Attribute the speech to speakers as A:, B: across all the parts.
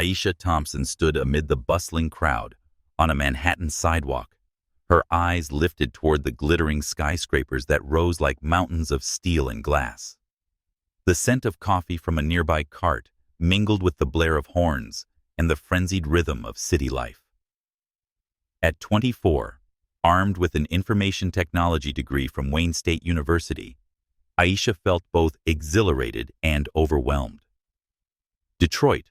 A: Aisha Thompson stood amid the bustling crowd on a Manhattan sidewalk, her eyes lifted toward the glittering skyscrapers that rose like mountains of steel and glass. The scent of coffee from a nearby cart mingled with the blare of horns and the frenzied rhythm of city life. At 24, armed with an information technology degree from Wayne State University, Aisha felt both exhilarated and overwhelmed. Detroit,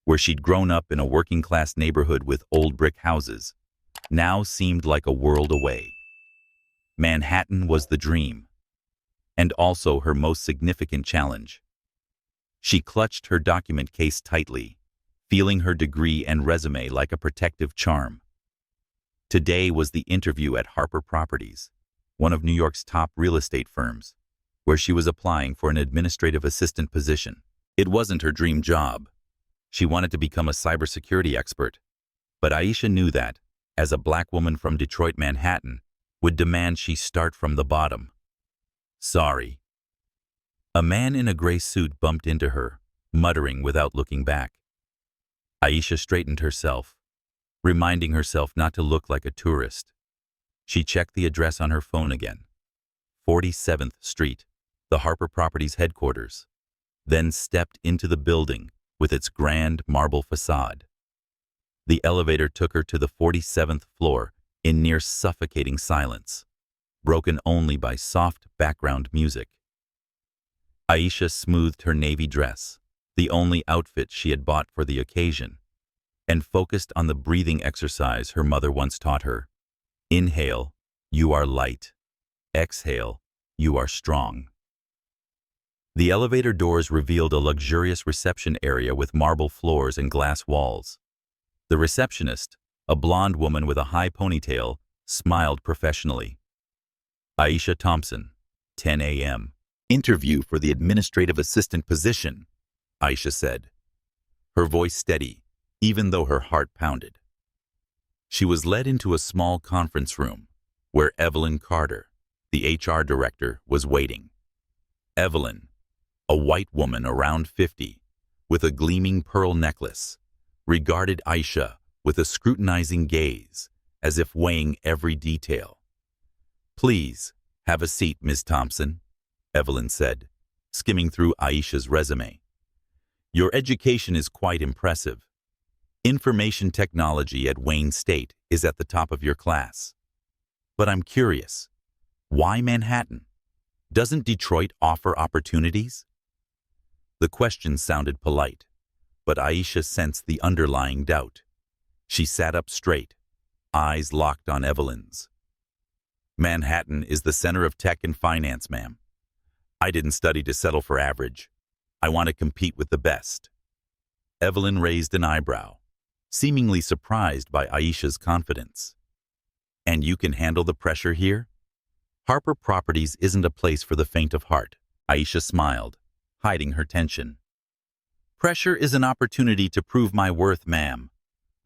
A: where she'd grown up in a working-class neighborhood with old brick houses, now seemed like a world away. Manhattan was the dream, and also her most significant challenge. She clutched her document case tightly, feeling her degree and resume like a protective charm. Today was the interview at Harper Properties, one of New York's top real estate firms, where she was applying for an administrative assistant position. It wasn't her dream job. She wanted to become a cybersecurity expert, but Aisha knew that, as a black woman from Detroit, Manhattan, would demand she start from the bottom. Sorry. A man in a gray suit bumped into her, muttering without looking back. Aisha straightened herself, reminding herself not to look like a tourist. She checked the address on her phone again. 47th Street, the Harper Properties headquarters, then stepped into the building with its grand marble facade. The elevator took her to the 47th floor in near suffocating silence, broken only by soft background music. Aisha smoothed her navy dress, the only outfit she had bought for the occasion, and focused on the breathing exercise her mother once taught her. Inhale, you are light. Exhale, you are strong. The elevator doors revealed a luxurious reception area with marble floors and glass walls. The receptionist, a blonde woman with a high ponytail, smiled professionally. Aisha Thompson, 10 a.m. Interview for the administrative assistant position, Aisha said, her voice steady, even though her heart pounded. She was led into a small conference room where Evelyn Carter, the HR director, was waiting. Evelyn, a white woman around 50, with a gleaming pearl necklace, regarded Aisha with a scrutinizing gaze, as if weighing every detail. "Please, have a seat, Ms. Thompson," Evelyn said, skimming through Aisha's resume. "Your education is quite impressive. Information technology at Wayne State is at the top of your class. But I'm curious, why Manhattan? Doesn't Detroit offer opportunities?" The question sounded polite, but Aisha sensed the underlying doubt. She sat up straight, eyes locked on Evelyn's. "Manhattan is the center of tech and finance, ma'am. I didn't study to settle for average. I want to compete with the best." Evelyn raised an eyebrow, seemingly surprised by Aisha's confidence. "And you can handle the pressure here?" "Harper Properties isn't a place for the faint of heart," Aisha smiled, hiding her tension. "Pressure is an opportunity to prove my worth, ma'am.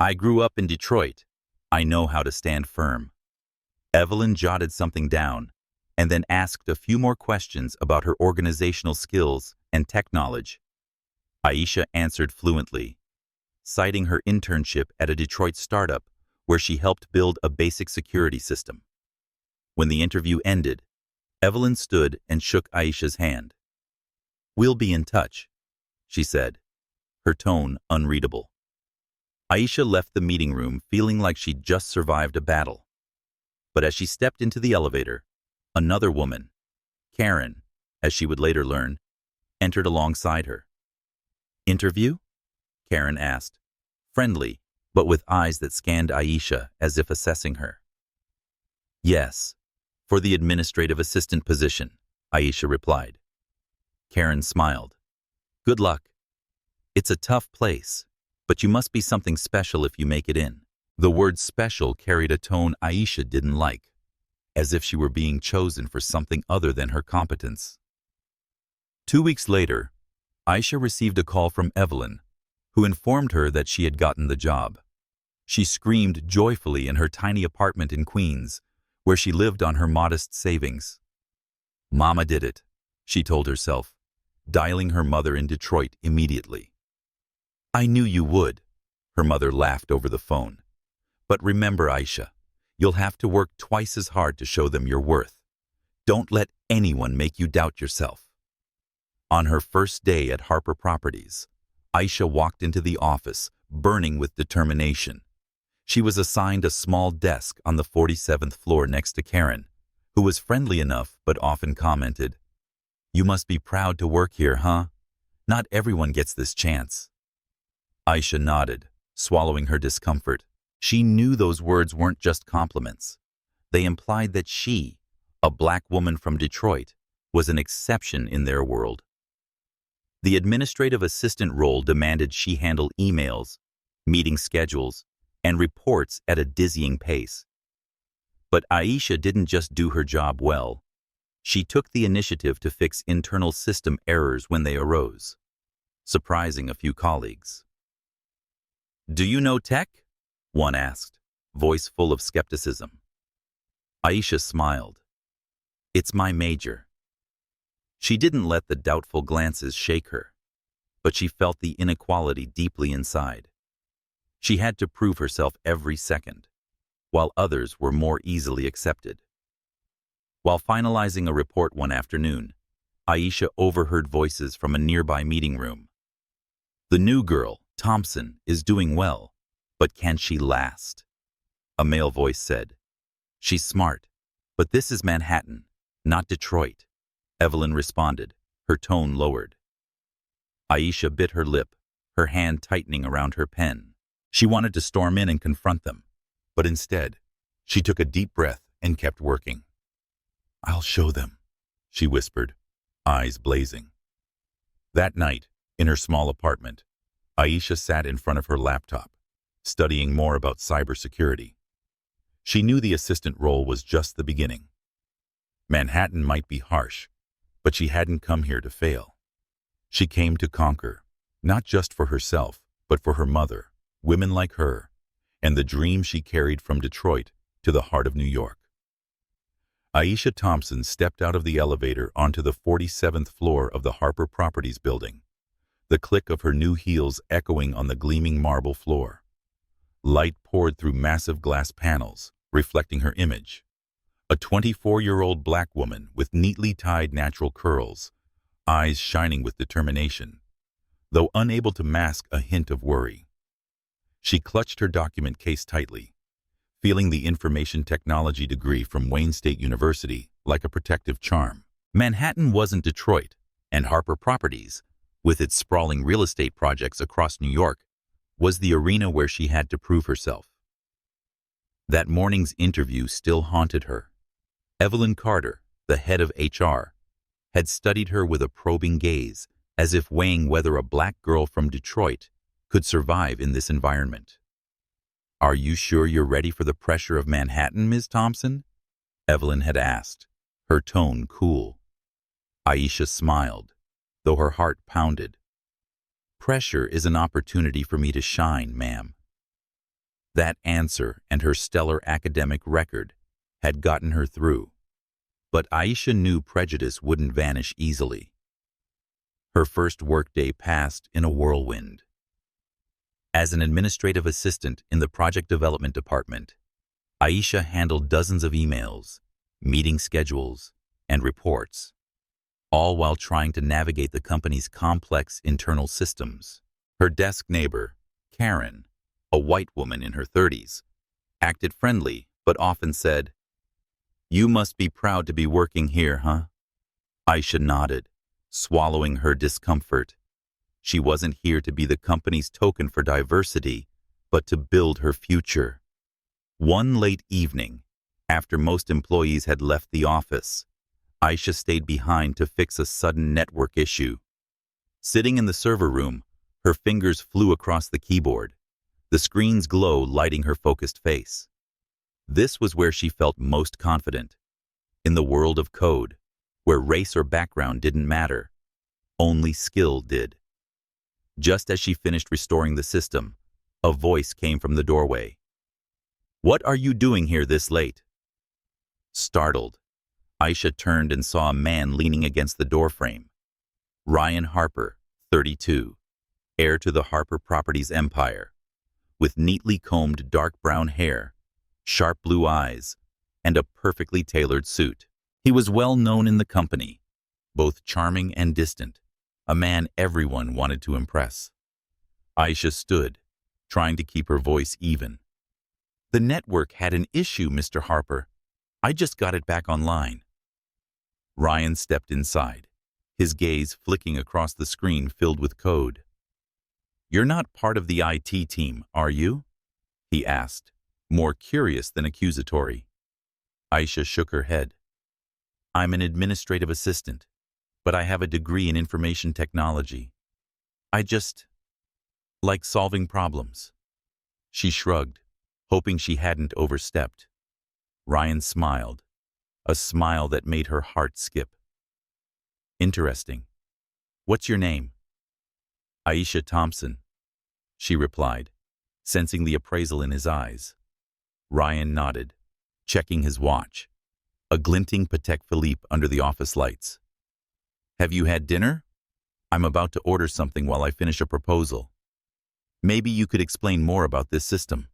A: I grew up in Detroit. I know how to stand firm." Evelyn jotted something down and then asked a few more questions about her organizational skills and tech knowledge. Aisha answered fluently, citing her internship at a Detroit startup where she helped build a basic security system. When the interview ended, Evelyn stood and shook Aisha's hand. "We'll be in touch," she said, her tone unreadable. Aisha left the meeting room feeling like she'd just survived a battle. But as she stepped into the elevator, another woman, Karen, as she would later learn, entered alongside her. "Interview?" Karen asked, friendly, but with eyes that scanned Aisha as if assessing her. "Yes, for the administrative assistant position," Aisha replied. Karen smiled. "Good luck. It's a tough place, but you must be something special if you make it in." The word special carried a tone Aisha didn't like, as if she were being chosen for something other than her competence. 2 weeks later, Aisha received a call from Evelyn, who informed her that she had gotten the job. She screamed joyfully in her tiny apartment in Queens, where she lived on her modest savings. "Mama did it," she told herself, dialing her mother in Detroit immediately. "I knew you would," Her mother laughed over the phone. But remember, Aisha, you'll have to work twice as hard to show them your worth. Don't let anyone make you doubt yourself. On her first day at Harper Properties, Aisha walked into the office, burning with determination. She was assigned a small desk on the 47th floor next to Karen, who was friendly enough but often commented, "You must be proud to work here, huh? Not everyone gets this chance." Aisha nodded, swallowing her discomfort. She knew those words weren't just compliments. They implied that she, a black woman from Detroit, was an exception in their world. The administrative assistant role demanded she handle emails, meeting schedules, and reports at a dizzying pace. But Aisha didn't just do her job well. She took the initiative to fix internal system errors when they arose, surprising a few colleagues. "Do you know tech?" one asked, voice full of skepticism. Aisha smiled. "It's my major." She didn't let the doubtful glances shake her, but she felt the inequality deeply inside. She had to prove herself every second, while others were more easily accepted. While finalizing a report one afternoon, Aisha overheard voices from a nearby meeting room. "The new girl, Thompson, is doing well, but can she last?" A male voice said. "She's smart, but this is Manhattan, not Detroit," Evelyn responded, her tone lowered. Aisha bit her lip, her hand tightening around her pen. She wanted to storm in and confront them, but instead, she took a deep breath and kept working. "I'll show them," she whispered, eyes blazing. That night, in her small apartment, Aisha sat in front of her laptop, studying more about cybersecurity. She knew the assistant role was just the beginning. Manhattan might be harsh, but she hadn't come here to fail. She came to conquer, not just for herself, but for her mother, women like her, and the dream she carried from Detroit to the heart of New York. Aisha Thompson stepped out of the elevator onto the 47th floor of the Harper Properties building, the click of her new heels echoing on the gleaming marble floor. Light poured through massive glass panels, reflecting her image. A 24-year-old black woman with neatly tied natural curls, eyes shining with determination, though unable to mask a hint of worry. She clutched her document case tightly, feeling the information technology degree from Wayne State University like a protective charm. Manhattan wasn't Detroit, and Harper Properties, with its sprawling real estate projects across New York, was the arena where she had to prove herself. That morning's interview still haunted her. Evelyn Carter, the head of HR, had studied her with a probing gaze, as if weighing whether a black girl from Detroit could survive in this environment. "Are you sure you're ready for the pressure of Manhattan, Ms. Thompson?" Evelyn had asked, her tone cool. Aisha smiled, though her heart pounded. "Pressure is an opportunity for me to shine, ma'am." That answer and her stellar academic record had gotten her through, but Aisha knew prejudice wouldn't vanish easily. Her first workday passed in a whirlwind. As an administrative assistant in the project development department, Aisha handled dozens of emails, meeting schedules, and reports, all while trying to navigate the company's complex internal systems. Her desk neighbor, Karen, a white woman in her 30s, acted friendly but often said, "You must be proud to be working here, huh?" Aisha nodded, swallowing her discomfort. She wasn't here to be the company's token for diversity, but to build her future. One late evening, after most employees had left the office, Aisha stayed behind to fix a sudden network issue. Sitting in the server room, her fingers flew across the keyboard, the screen's glow lighting her focused face. This was where she felt most confident, in the world of code, where race or background didn't matter, only skill did. Just as she finished restoring the system, a voice came from the doorway. "What are you doing here this late?" Startled, Aisha turned and saw a man leaning against the doorframe. Ryan Harper, 32, heir to the Harper Properties empire, with neatly combed dark brown hair, sharp blue eyes, and a perfectly tailored suit. He was well known in the company, both charming and distant, a man everyone wanted to impress. Aisha stood, trying to keep her voice even. "The network had an issue, Mr. Harper. I just got it back online." Ryan stepped inside, his gaze flicking across the screen filled with code. "You're not part of the IT team, are you?" he asked, more curious than accusatory. Aisha shook her head. "I'm an administrative assistant, but I have a degree in information technology. I just like solving problems." She shrugged, hoping she hadn't overstepped. Ryan smiled, a smile that made her heart skip. "Interesting. What's your name?" "Aisha Thompson," she replied, sensing the appraisal in his eyes. Ryan nodded, checking his watch, a glinting Patek Philippe under the office lights. "Have you had dinner? I'm about to order something while I finish a proposal. Maybe you could explain more about this system."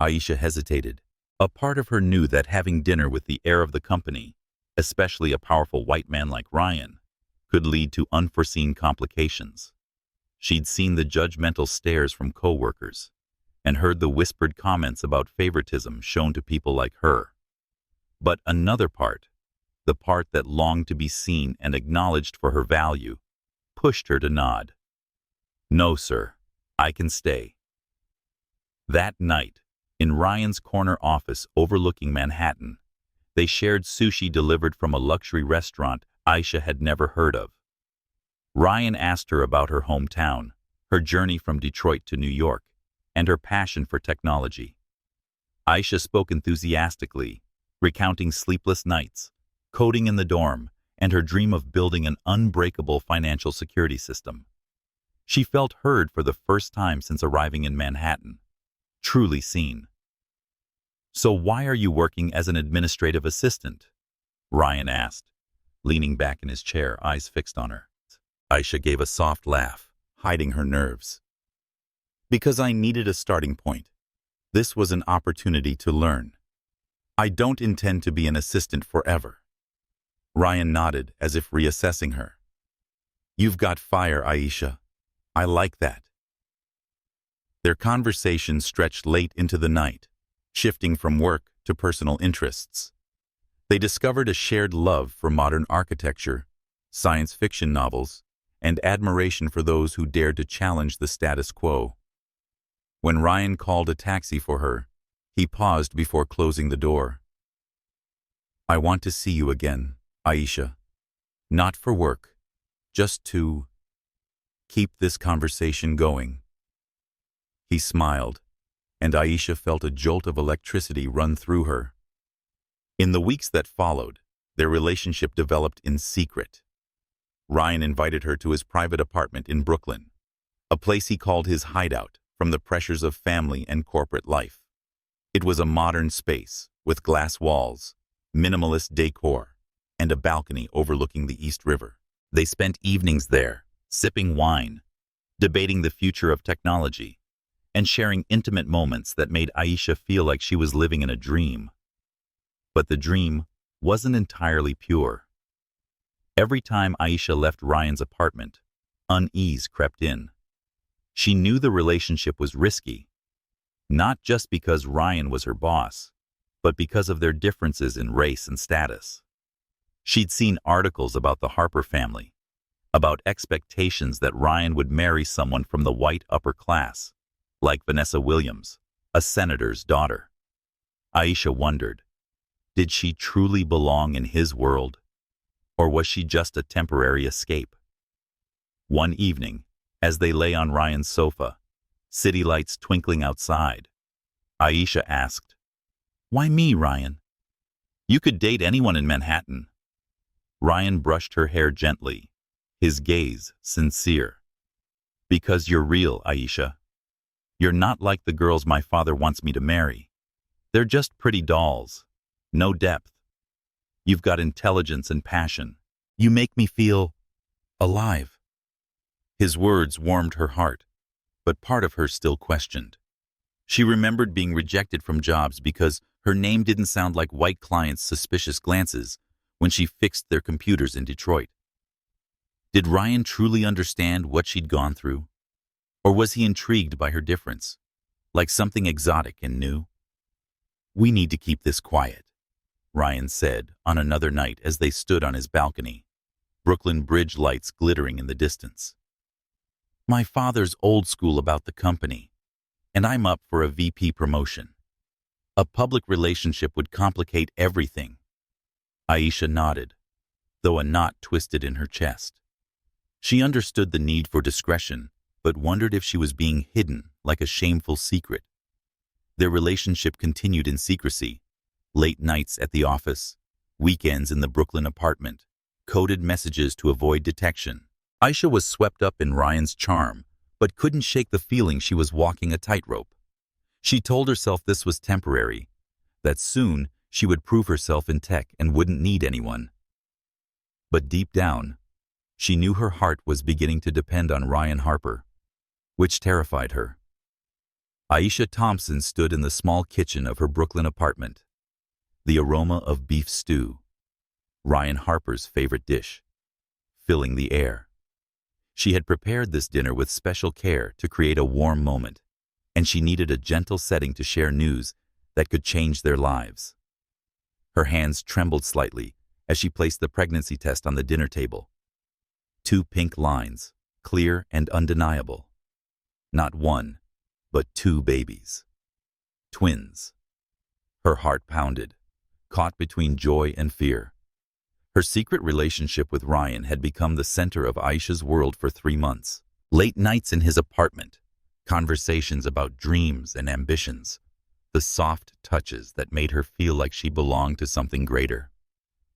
A: Aisha hesitated. A part of her knew that having dinner with the heir of the company, especially a powerful white man like Ryan, could lead to unforeseen complications. She'd seen the judgmental stares from coworkers and heard the whispered comments about favoritism shown to people like her. But another part, the part that longed to be seen and acknowledged for her value, pushed her to nod. "No, sir, I can stay." That night, in Ryan's corner office overlooking Manhattan, they shared sushi delivered from a luxury restaurant Aisha had never heard of. Ryan asked her about her hometown, her journey from Detroit to New York, and her passion for technology. Aisha spoke enthusiastically, recounting sleepless nights, coding in the dorm, and her dream of building an unbreakable financial security system. She felt heard for the first time since arriving in Manhattan, truly seen. "So why are you working as an administrative assistant?" Ryan asked, leaning back in his chair, eyes fixed on her. Aisha gave a soft laugh, hiding her nerves. "Because I needed a starting point. This was an opportunity to learn. I don't intend to be an assistant forever." Ryan nodded as if reassessing her. "You've got fire, Aisha. I like that." Their conversation stretched late into the night, shifting from work to personal interests. They discovered a shared love for modern architecture, science fiction novels, and admiration for those who dared to challenge the status quo. When Ryan called a taxi for her, he paused before closing the door. "I want to see you again, Aisha. Not for work, just to keep this conversation going." He smiled, and Aisha felt a jolt of electricity run through her. In the weeks that followed, their relationship developed in secret. Ryan invited her to his private apartment in Brooklyn, a place he called his hideout from the pressures of family and corporate life. It was a modern space with glass walls, minimalist decor, and a balcony overlooking the East River. They spent evenings there, sipping wine, debating the future of technology, and sharing intimate moments that made Aisha feel like she was living in a dream. But the dream wasn't entirely pure. Every time Aisha left Ryan's apartment, unease crept in. She knew the relationship was risky, not just because Ryan was her boss, but because of their differences in race and status. She'd seen articles about the Harper family, about expectations that Ryan would marry someone from the white upper class, like Vanessa Williams, a senator's daughter. Aisha wondered, did she truly belong in his world, or was she just a temporary escape? One evening, as they lay on Ryan's sofa, city lights twinkling outside, Aisha asked, "Why me, Ryan? You could date anyone in Manhattan." Ryan brushed her hair gently, his gaze sincere. "Because you're real, Aisha. You're not like the girls my father wants me to marry. They're just pretty dolls. No depth. You've got intelligence and passion. You make me feel alive." His words warmed her heart, but part of her still questioned. She remembered being rejected from jobs because her name didn't sound like white clients' suspicious glances when she fixed their computers in Detroit. Did Ryan truly understand what she'd gone through? Or was he intrigued by her difference, like something exotic and new? "We need to keep this quiet," Ryan said on another night as they stood on his balcony, Brooklyn Bridge lights glittering in the distance. "My father's old school about the company, and I'm up for a VP promotion. A public relationship would complicate everything." Aisha nodded, though a knot twisted in her chest. She understood the need for discretion, but wondered if she was being hidden like a shameful secret. Their relationship continued in secrecy, late nights at the office, weekends in the Brooklyn apartment, coded messages to avoid detection. Aisha was swept up in Ryan's charm, but couldn't shake the feeling she was walking a tightrope. She told herself this was temporary, that soon she would prove herself in tech and wouldn't need anyone. But deep down, she knew her heart was beginning to depend on Ryan Harper, which terrified her. Aisha Thompson stood in the small kitchen of her Brooklyn apartment, the aroma of beef stew, Ryan Harper's favorite dish, filling the air. She had prepared this dinner with special care to create a warm moment, and she needed a gentle setting to share news that could change their lives. Her hands trembled slightly as she placed the pregnancy test on the dinner table. 2 pink lines, clear and undeniable. Not one, but 2 babies. Twins. Her heart pounded, caught between joy and fear. Her secret relationship with Ryan had become the center of Aisha's world for 3 months. Late nights in his apartment, conversations about dreams and ambitions, the soft touches that made her feel like she belonged to something greater.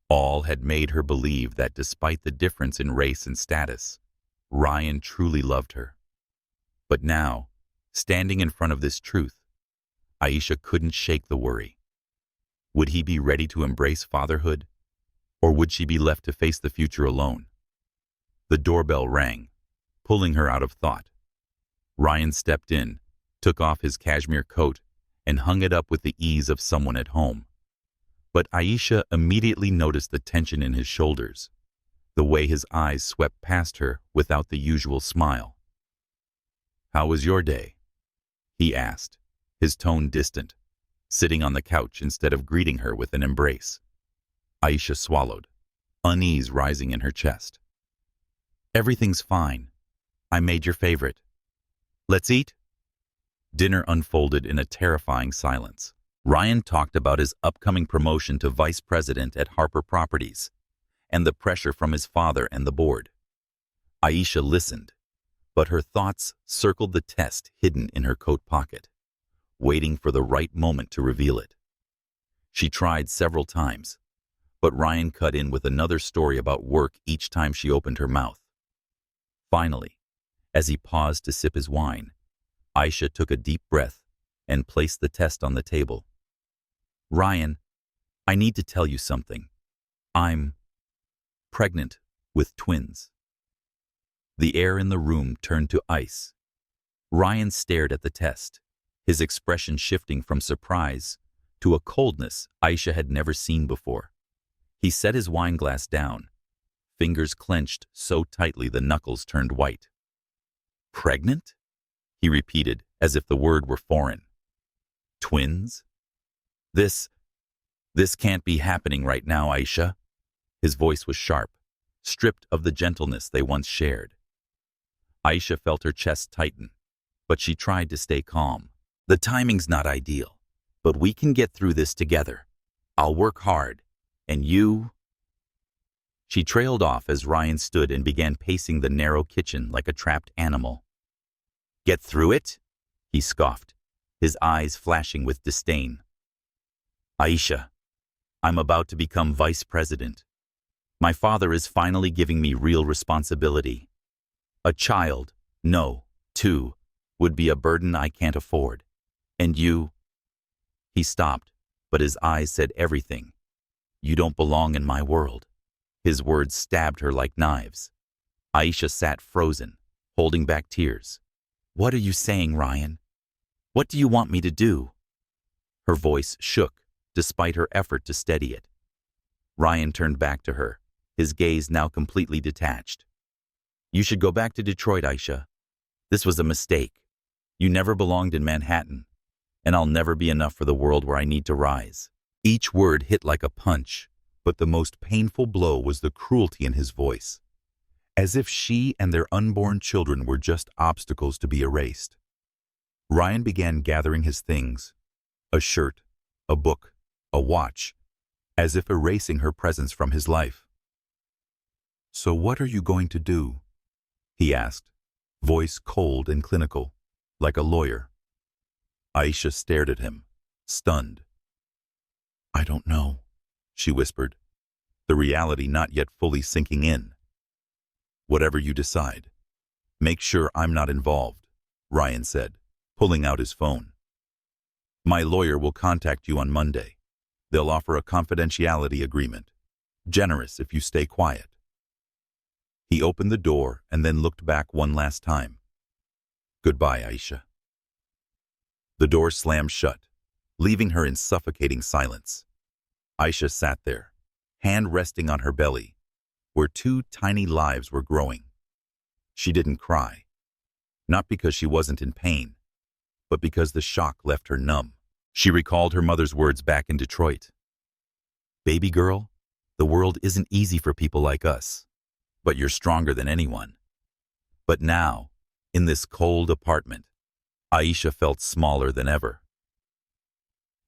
A: All had made her believe that despite the difference in race and status, Ryan truly loved her. But now, standing in front of this truth, Aisha couldn't shake the worry. Would he be ready to embrace fatherhood, or would she be left to face the future alone? The doorbell rang, pulling her out of thought. Ryan stepped in, took off his cashmere coat, and hung it up with the ease of someone at home. But Aisha immediately noticed the tension in his shoulders, the way his eyes swept past her without the usual smile. "How was your day?" he asked, his tone distant, sitting on the couch instead of greeting her with an embrace. Aisha swallowed, unease rising in her chest. "Everything's fine. I made your favorite. Let's eat?" Dinner unfolded in a terrifying silence. Ryan talked about his upcoming promotion to vice president at Harper Properties and the pressure from his father and the board. Aisha listened, but her thoughts circled the test hidden in her coat pocket, waiting for the right moment to reveal it. She tried several times, but Ryan cut in with another story about work each time she opened her mouth. Finally, as he paused to sip his wine, Aisha took a deep breath and placed the test on the table. "Ryan, I need to tell you something. I'm pregnant with twins." The air in the room turned to ice. Ryan stared at the test, his expression shifting from surprise to a coldness Aisha had never seen before. He set his wine glass down, fingers clenched so tightly the knuckles turned white. "Pregnant?" he repeated as if the word were foreign. "Twins? This can't be happening right now, Aisha." His voice was sharp, stripped of the gentleness they once shared. Aisha felt her chest tighten, but she tried to stay calm. "The timing's not ideal, but we can get through this together. I'll work hard, and you—" She trailed off as Ryan stood and began pacing the narrow kitchen like a trapped animal. "Get through it?" he scoffed, his eyes flashing with disdain. "Aisha, I'm about to become vice president. My father is finally giving me real responsibility. A child, no, 2, would be a burden I can't afford. And you—" He stopped, but his eyes said everything. "You don't belong in my world." His words stabbed her like knives. Aisha sat frozen, holding back tears. "What are you saying, Ryan? What do you want me to do?" Her voice shook, despite her effort to steady it. Ryan turned back to her, his gaze now completely detached. "You should go back to Detroit, Aisha. This was a mistake. You never belonged in Manhattan, and I'll never be enough for the world where I need to rise." Each word hit like a punch, but the most painful blow was the cruelty in his voice, as if she and their unborn children were just obstacles to be erased. Ryan began gathering his things, a shirt, a book, a watch, as if erasing her presence from his life. "So what are you going to do?" he asked, voice cold and clinical, like a lawyer. Aisha stared at him, stunned. "I don't know," she whispered, the reality not yet fully sinking in. "Whatever you decide, make sure I'm not involved," Ryan said, pulling out his phone. "My lawyer will contact you on Monday. They'll offer a confidentiality agreement. Generous if you stay quiet." He opened the door and then looked back one last time. "Goodbye, Aisha." The door slammed shut, leaving her in suffocating silence. Aisha sat there, hand resting on her belly, where two tiny lives were growing. She didn't cry, not because she wasn't in pain, but because the shock left her numb. She recalled her mother's words back in Detroit. "Baby girl, the world isn't easy for people like us, but you're stronger than anyone." But now, in this cold apartment, Aisha felt smaller than ever.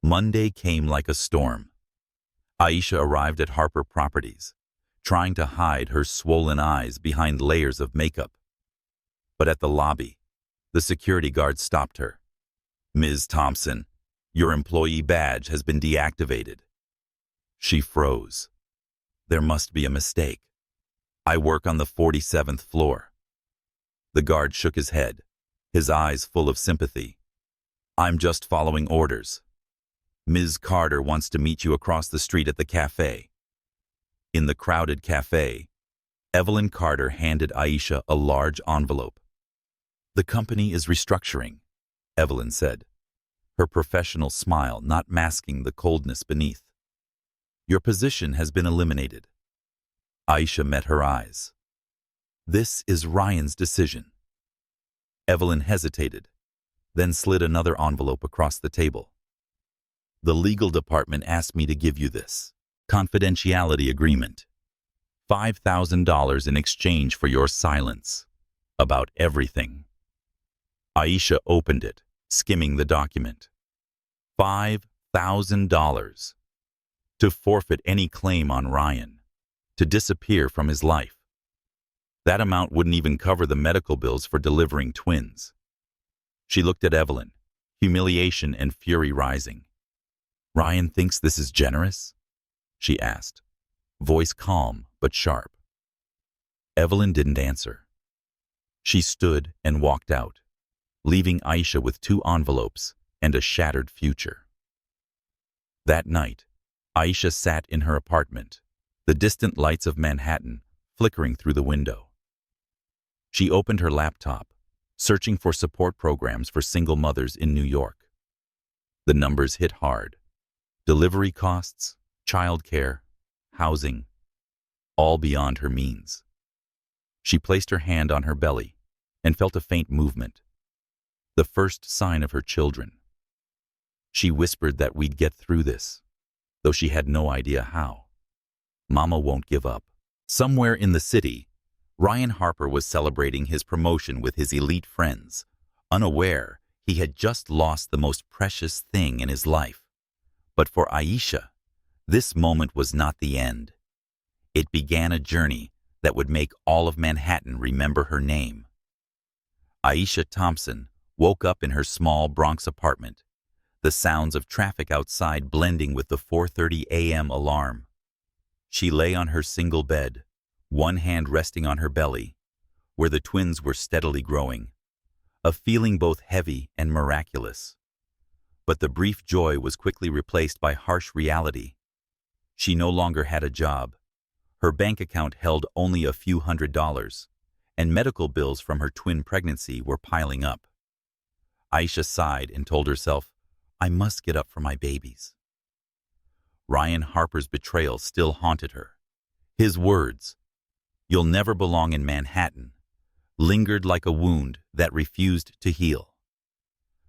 A: Monday came like a storm. Aisha arrived at Harper Properties, trying to hide her swollen eyes behind layers of makeup. But at the lobby, the security guard stopped her. "Ms. Thompson, your employee badge has been deactivated." She froze. There must be a mistake. "I work on the 47th floor." The guard shook his head, his eyes full of sympathy. "I'm just following orders. Ms. Carter wants to meet you across the street at the cafe." In the crowded cafe, Evelyn Carter handed Aisha a large envelope. "The company is restructuring," Evelyn said, her professional smile not masking the coldness beneath. "Your position has been eliminated." Aisha met her eyes. "This is Ryan's decision." Evelyn hesitated, then slid another envelope across the table. "The legal department asked me to give you this confidentiality agreement. $5,000 in exchange for your silence about everything." Aisha opened it, skimming the document. $5,000. To forfeit any claim on Ryan, to disappear from his life. That amount wouldn't even cover the medical bills for delivering twins. She looked at Evelyn, humiliation and fury rising. "Ryan thinks this is generous?" she asked, voice calm but sharp. Evelyn didn't answer. She stood and walked out, leaving Aisha with 2 envelopes and a shattered future. That night, Aisha sat in her apartment, the distant lights of Manhattan flickering through the window. She opened her laptop, searching for support programs for single mothers in New York. The numbers hit hard. Delivery costs, childcare, housing, all beyond her means. She placed her hand on her belly and felt a faint movement, the first sign of her children. She whispered that we'd get through this, though she had no idea how. Mama won't give up. Somewhere in the city, Ryan Harper was celebrating his promotion with his elite friends, unaware he had just lost the most precious thing in his life. But for Aisha, this moment was not the end. It began a journey that would make all of Manhattan remember her name. Aisha Thompson woke up in her small Bronx apartment, the sounds of traffic outside blending with the 4:30 a.m. alarm. She lay on her single bed, one hand resting on her belly, where the twins were steadily growing, a feeling both heavy and miraculous. But the brief joy was quickly replaced by harsh reality. She no longer had a job. Her bank account held only a few $100s, and medical bills from her twin pregnancy were piling up. Aisha sighed and told herself, I must get up for my babies. Ryan Harper's betrayal still haunted her. His words, "You'll never belong in Manhattan," lingered like a wound that refused to heal.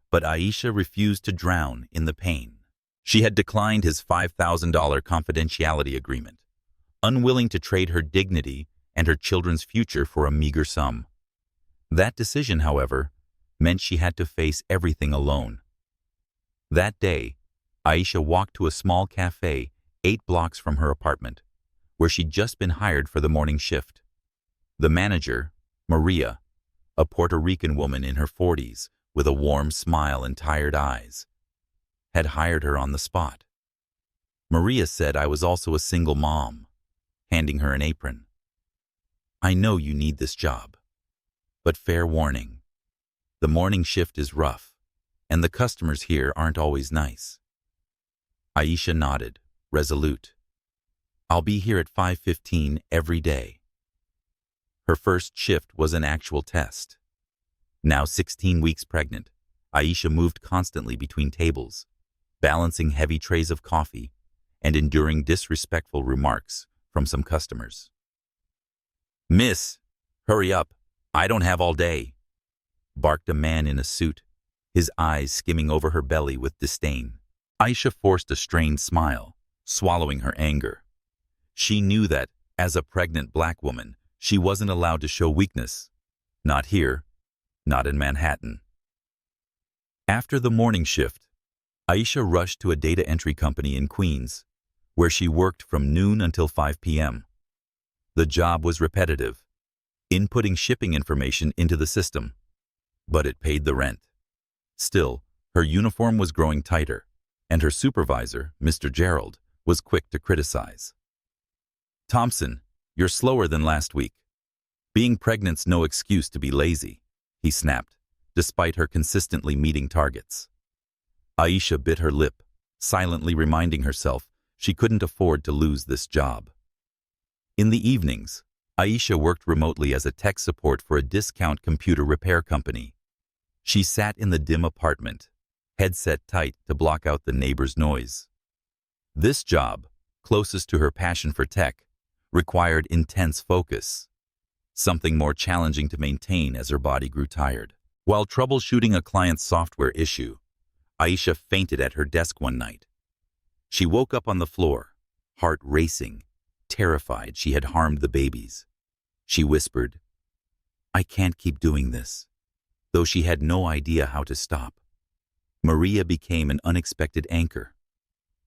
A: But Aisha refused to drown in the pain. She had declined his $5,000 confidentiality agreement, unwilling to trade her dignity and her children's future for a meager sum. That decision, however, meant she had to face everything alone. That day, Aisha walked to a small cafe 8 blocks from her apartment, where she'd just been hired for the morning shift. The manager, Maria, a Puerto Rican woman in her 40s with a warm smile and tired eyes, had hired her on the spot. Maria said I was also a single mom, handing her an apron. I know you need this job, but fair warning, the morning shift is rough, and the customers here aren't always nice. Aisha nodded, resolute. I'll be here at 5:15 every day. Her first shift was an actual test. Now 16 weeks pregnant, Aisha moved constantly between tables, balancing heavy trays of coffee and enduring disrespectful remarks from some customers. Miss, hurry up, I don't have all day, barked a man in a suit, his eyes skimming over her belly with disdain. Aisha forced a strained smile, swallowing her anger. She knew that, as a pregnant black woman, she wasn't allowed to show weakness. Not here, not in Manhattan. After the morning shift, Aisha rushed to a data entry company in Queens, where she worked from noon until 5 p.m. The job was repetitive, inputting shipping information into the system, but it paid the rent. Still, her uniform was growing tighter, and her supervisor, Mr. Gerald, was quick to criticize. Thompson, you're slower than last week. Being pregnant's no excuse to be lazy, he snapped, despite her consistently meeting targets. Aisha bit her lip, silently reminding herself she couldn't afford to lose this job. In the evenings, Aisha worked remotely as a tech support for a discount computer repair company. She sat in the dim apartment, headset tight to block out the neighbors' noise. This job, closest to her passion for tech, required intense focus, something more challenging to maintain as her body grew tired. While troubleshooting a client's software issue, Aisha fainted at her desk one night. She woke up on the floor, heart racing, terrified she had harmed the babies. She whispered, I can't keep doing this, though she had no idea how to stop. Maria became an unexpected anchor.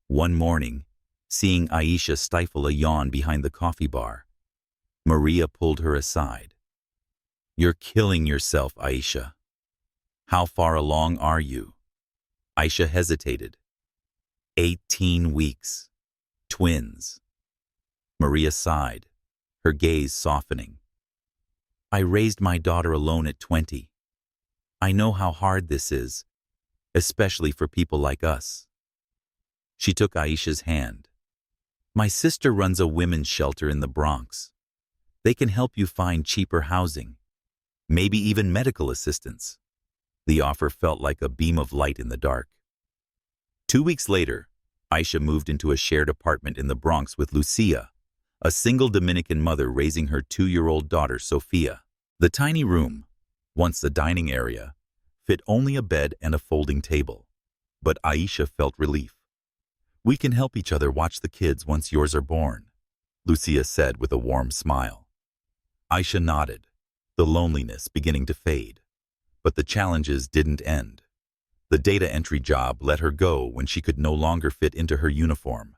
A: One morning, seeing Aisha stifle a yawn behind the coffee bar, Maria pulled her aside. You're killing yourself, Aisha. How far along are you? Aisha hesitated. 18 weeks. Twins. Maria sighed, her gaze softening. I raised my daughter alone at 20. I know how hard this is, especially for people like us. She took Aisha's hand. My sister runs a women's shelter in the Bronx. They can help you find cheaper housing, maybe even medical assistance. The offer felt like a beam of light in the dark. 2 weeks later, Aisha moved into a shared apartment in the Bronx with Lucia, a single Dominican mother raising her 2-year-old daughter, Sophia. The tiny room, once the dining area, fit only a bed and a folding table. But Aisha felt relief. We can help each other watch the kids once yours are born, Lucia said with a warm smile. Aisha nodded, the loneliness beginning to fade. But the challenges didn't end. The data entry job let her go when she could no longer fit into her uniform,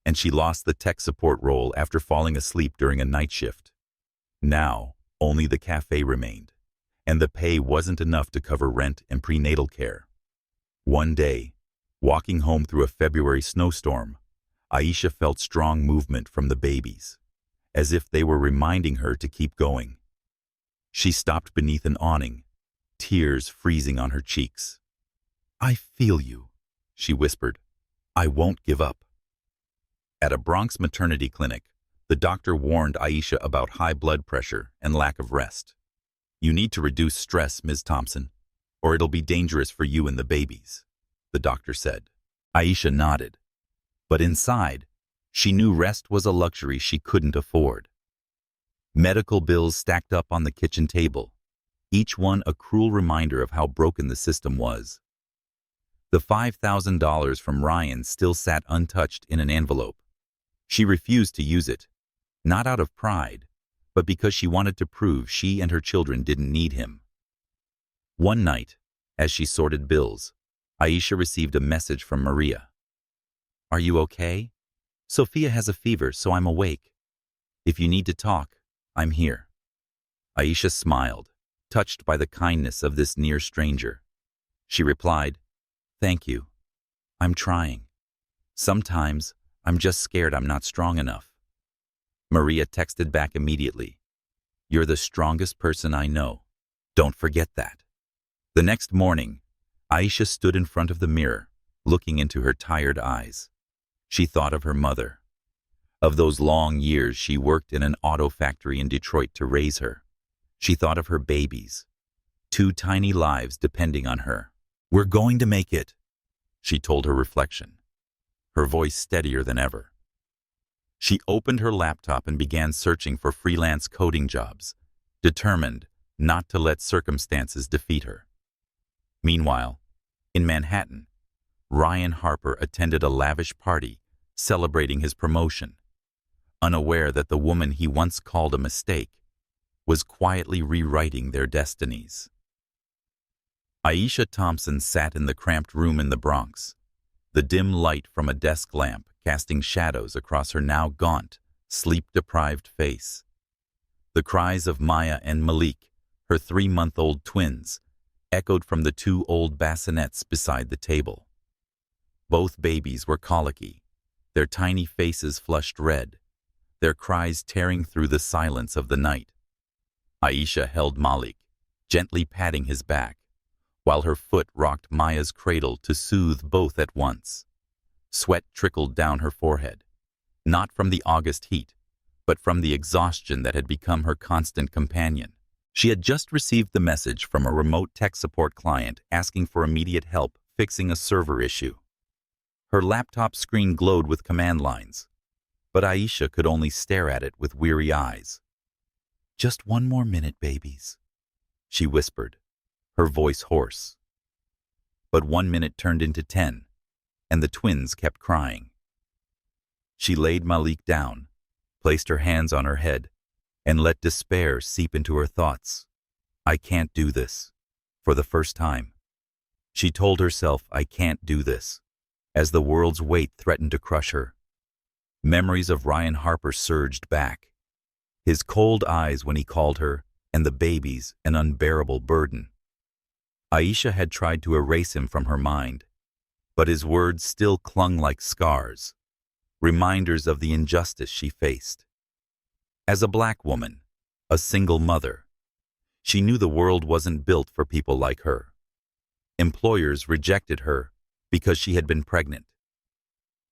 A: and she lost the tech support role after falling asleep during a night shift. Now, only the cafe remained, and the pay wasn't enough to cover rent and prenatal care. One day, walking home through a February snowstorm, Aisha felt strong movement from the babies, as if they were reminding her to keep going. She stopped beneath an awning, tears freezing on her cheeks. I feel you, she whispered. I won't give up. At a Bronx maternity clinic, the doctor warned Aisha about high blood pressure and lack of rest. You need to reduce stress, Ms. Thompson. or it'll be dangerous for you and the babies, the doctor said. Aisha nodded. But inside, she knew rest was a luxury she couldn't afford. Medical bills stacked up on the kitchen table, each one a cruel reminder of how broken the system was. The $5,000 from Ryan still sat untouched in an envelope. She refused to use it, not out of pride, but because she wanted to prove she and her children didn't need him. One night, as she sorted bills, Aisha received a message from Maria. "Are you okay? Sophia has a fever, so I'm awake. If you need to talk, I'm here." Aisha smiled, touched by the kindness of this near stranger. She replied, "Thank you. I'm trying. Sometimes I'm just scared I'm not strong enough." Maria texted back immediately, "You're the strongest person I know. Don't forget that." The next morning, Aisha stood in front of the mirror, looking into her tired eyes. She thought of her mother, of those long years she worked in an auto factory in Detroit to raise her. She thought of her babies, 2 tiny lives depending on her. "We're going to make it," she told her reflection, her voice steadier than ever. She opened her laptop and began searching for freelance coding jobs, determined not to let circumstances defeat her. Meanwhile, in Manhattan, Ryan Harper attended a lavish party celebrating his promotion, unaware that the woman he once called a mistake was quietly rewriting their destinies. Aisha Thompson sat in the cramped room in the Bronx, the dim light from a desk lamp casting shadows across her now gaunt, sleep-deprived face. The cries of Maya and Malik, her 3-month-old twins, echoed from the 2 old bassinets beside the table. Both babies were colicky, their tiny faces flushed red, their cries tearing through the silence of the night. Aisha held Malik, gently patting his back, while her foot rocked Maya's cradle to soothe both at once. Sweat trickled down her forehead, not from the August heat, but from the exhaustion that had become her constant companion. She had just received the message from a remote tech support client asking for immediate help fixing a server issue. Her laptop screen glowed with command lines, but Aisha could only stare at it with weary eyes. "Just 1 more minute, babies," she whispered, her voice hoarse. But 1 minute turned into 10, and the twins kept crying. She laid Malik down, placed her hands on her head, and let despair seep into her thoughts. "I can't do this." For the first time, she told herself, "I can't do this," as the world's weight threatened to crush her. Memories of Ryan Harper surged back, his cold eyes when he called her, and the babies an unbearable burden. Aisha had tried to erase him from her mind, but his words still clung like scars, reminders of the injustice she faced. As a black woman, a single mother, she knew the world wasn't built for people like her. Employers rejected her because she had been pregnant.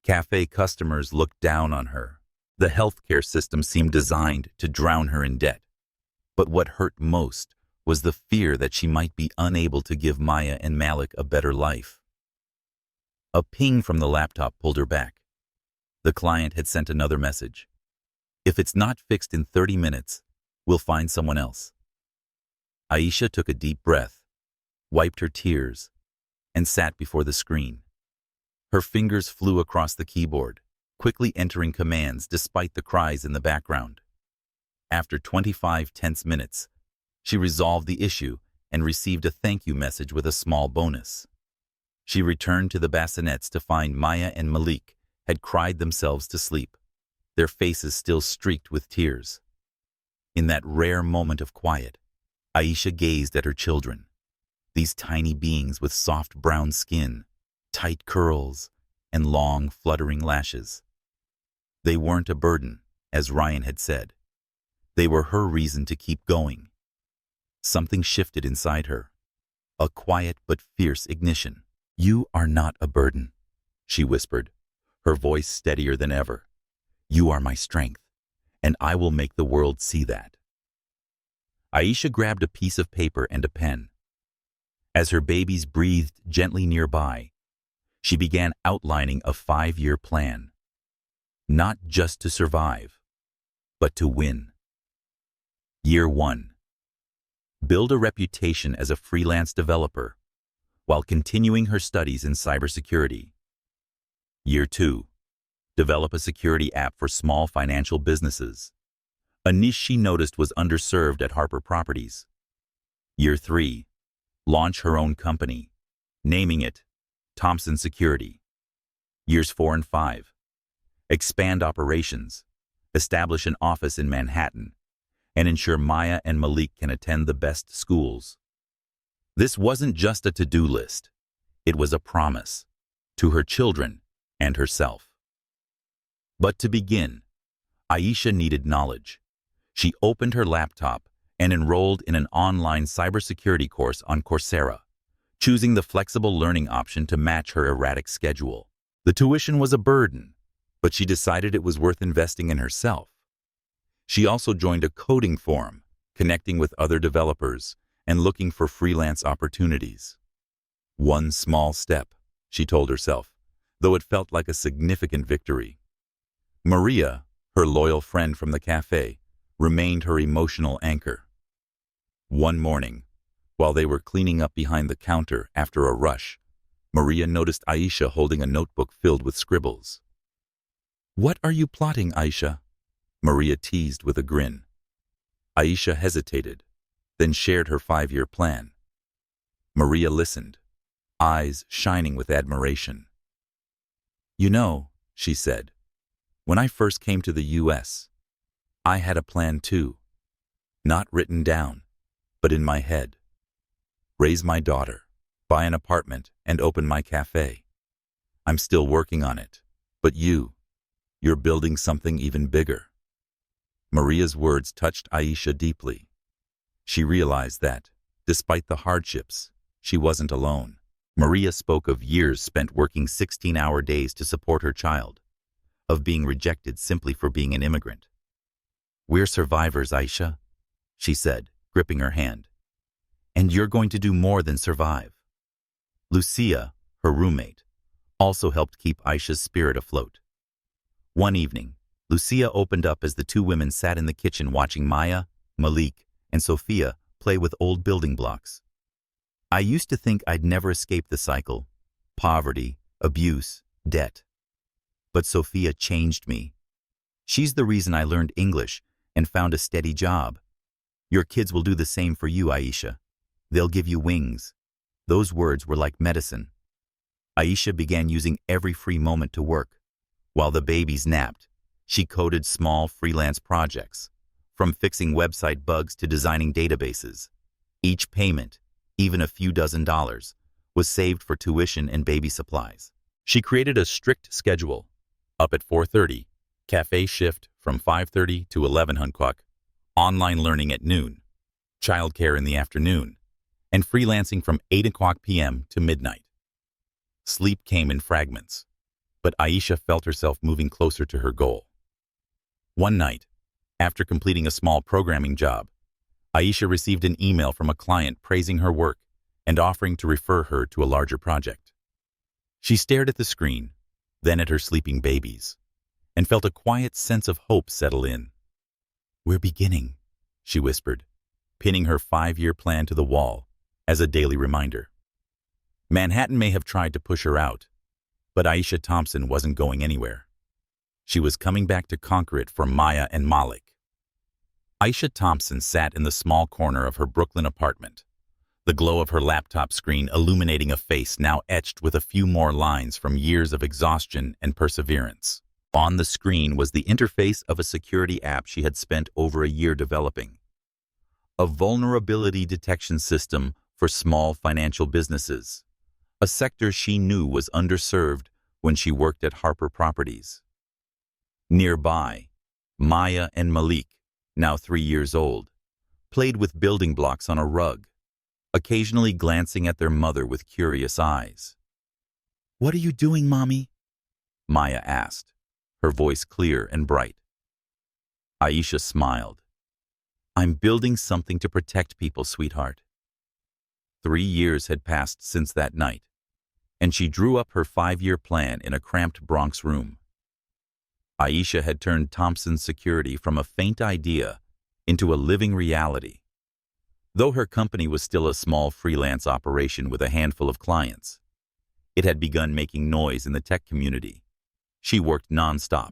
A: Cafe customers looked down on her. The healthcare system seemed designed to drown her in debt. But what hurt most was the fear that she might be unable to give Maya and Malik a better life. A ping from the laptop pulled her back. The client had sent another message. "If it's not fixed in 30 minutes, we'll find someone else." Aisha took a deep breath, wiped her tears, and sat before the screen. Her fingers flew across the keyboard, quickly entering commands despite the cries in the background. After 25 tense minutes, she resolved the issue and received a thank you message with a small bonus. She returned to the bassinets to find Maya and Malik had cried themselves to sleep, their faces still streaked with tears. In that rare moment of quiet, Aisha gazed at her children, these tiny beings with soft brown skin, tight curls, and long, fluttering lashes. They weren't a burden, as Ryan had said. They were her reason to keep going. Something shifted inside her, a quiet but fierce ignition. "You are not a burden," she whispered, her voice steadier than ever. "You are my strength, and I will make the world see that." Aisha grabbed a piece of paper and a pen. As her babies breathed gently nearby, she began outlining a 5-year plan. Not just to survive, but to win. Year 1. Build a reputation as a freelance developer while continuing her studies in cybersecurity. Year 2. Develop a security app for small financial businesses, a niche she noticed was underserved at Harper Properties. Year 3. Launch her own company, naming it Thompson Security. Years 4 and 5. Expand operations, establish an office in Manhattan, and ensure Maya and Malik can attend the best schools. This wasn't just a to-do list. It was a promise to her children and herself. But to begin, Aisha needed knowledge. She opened her laptop and enrolled in an online cybersecurity course on Coursera, choosing the flexible learning option to match her erratic schedule. The tuition was a burden, but she decided it was worth investing in herself. She also joined a coding forum, connecting with other developers and looking for freelance opportunities. One small step, she told herself, though it felt like a significant victory. Maria, her loyal friend from the cafe, remained her emotional anchor. One morning, while they were cleaning up behind the counter after a rush, Maria noticed Aisha holding a notebook filled with scribbles. "What are you plotting, Aisha?" Maria teased with a grin. Aisha hesitated, then shared her 5-year plan. Maria listened, eyes shining with admiration. "You know," she said, "when I first came to the U.S., I had a plan too. Not written down, but in my head. Raise my daughter, buy an apartment, and open my cafe. I'm still working on it, but you're building something even bigger." Maria's words touched Aisha deeply. She realized that, despite the hardships, she wasn't alone. Maria spoke of years spent working 16-hour days to support her child, of being rejected simply for being an immigrant. "We're survivors, Aisha," she said, gripping her hand. "And you're going to do more than survive." Lucia, her roommate, also helped keep Aisha's spirit afloat. One evening, Lucia opened up as the two women sat in the kitchen watching Maya, Malik, and Sophia play with old building blocks. "I used to think I'd never escape the cycle: poverty, abuse, debt. But Sophia changed me. She's the reason I learned English and found a steady job. Your kids will do the same for you, Aisha. They'll give you wings." Those words were like medicine. Aisha began using every free moment to work. While the babies napped, she coded small freelance projects, from fixing website bugs to designing databases. Each payment, even a few $dozen, was saved for tuition and baby supplies. She created a strict schedule: up at 4:30, cafe shift from 5:30 to 11:00, online learning at noon, childcare in the afternoon, and freelancing from 8 p.m. to midnight. Sleep came in fragments, but Aisha felt herself moving closer to her goal. One night, after completing a small programming job, Aisha received an email from a client praising her work and offering to refer her to a larger project. She stared at the screen, then at her sleeping babies, and felt a quiet sense of hope settle in. "We're beginning," she whispered, pinning her 5-year plan to the wall as a daily reminder. Manhattan may have tried to push her out, but Aisha Thompson wasn't going anywhere. She was coming back to conquer it for Maya and Malik. Aisha Thompson sat in the small corner of her Brooklyn apartment, the glow of her laptop screen illuminating a face now etched with a few more lines from years of exhaustion and perseverance. On the screen was the interface of a security app she had spent over a year developing. A vulnerability detection system for small financial businesses, a sector she knew was underserved when she worked at Harper Properties. Nearby, Maya and Malik, now 3 years old, played with building blocks on a rug, occasionally glancing at their mother with curious eyes. "What are you doing, Mommy?" Maya asked, her voice clear and bright. Aisha smiled. "I'm building something to protect people, sweetheart." 3 years had passed since that night, and she drew up her 5-year plan in a cramped Bronx room. Aisha had turned Thompson Security from a faint idea into a living reality. Though her company was still a small freelance operation with a handful of clients, it had begun making noise in the tech community. She worked nonstop,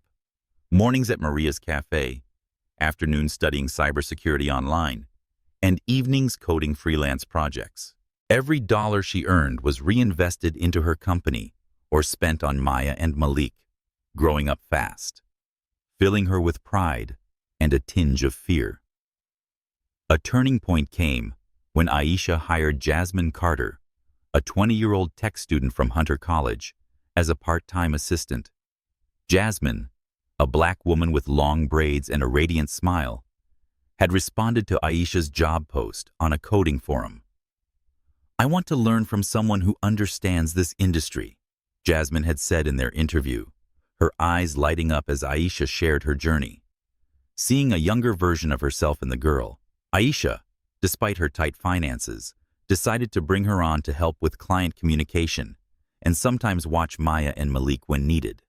A: mornings at Maria's cafe, afternoons studying cybersecurity online, and evenings coding freelance projects. Every dollar she earned was reinvested into her company or spent on Maya and Malik, growing up fast, filling her with pride and a tinge of fear. A turning point came when Aisha hired Jasmine Carter, a 20-year-old tech student from Hunter College, as a part-time assistant. Jasmine, a black woman with long braids and a radiant smile, had responded to Aisha's job post on a coding forum. "I want to learn from someone who understands this industry," Jasmine had said in their interview, her eyes lighting up as Aisha shared her journey. Seeing a younger version of herself in the girl, Aisha, despite her tight finances, decided to bring her on to help with client communication and sometimes watch Maya and Malik when needed.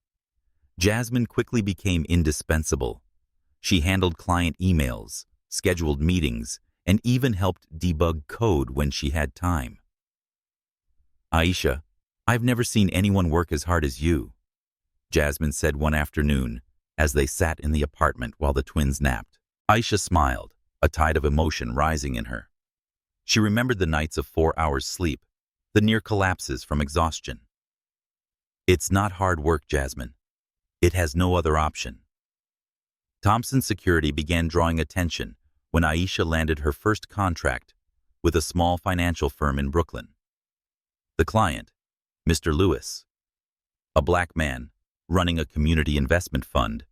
A: Jasmine quickly became indispensable. She handled client emails, scheduled meetings, and even helped debug code when she had time. "Aisha, I've never seen anyone work as hard as you," Jasmine said one afternoon as they sat in the apartment while the twins napped. Aisha smiled, a tide of emotion rising in her. She remembered the nights of 4 hours sleep, the near collapses from exhaustion. "It's not hard work, Jasmine. It has no other option." Thompson Security began drawing attention when Aisha landed her first contract with a small financial firm in Brooklyn. The client, Mr. Lewis, a black man running a community investment fund,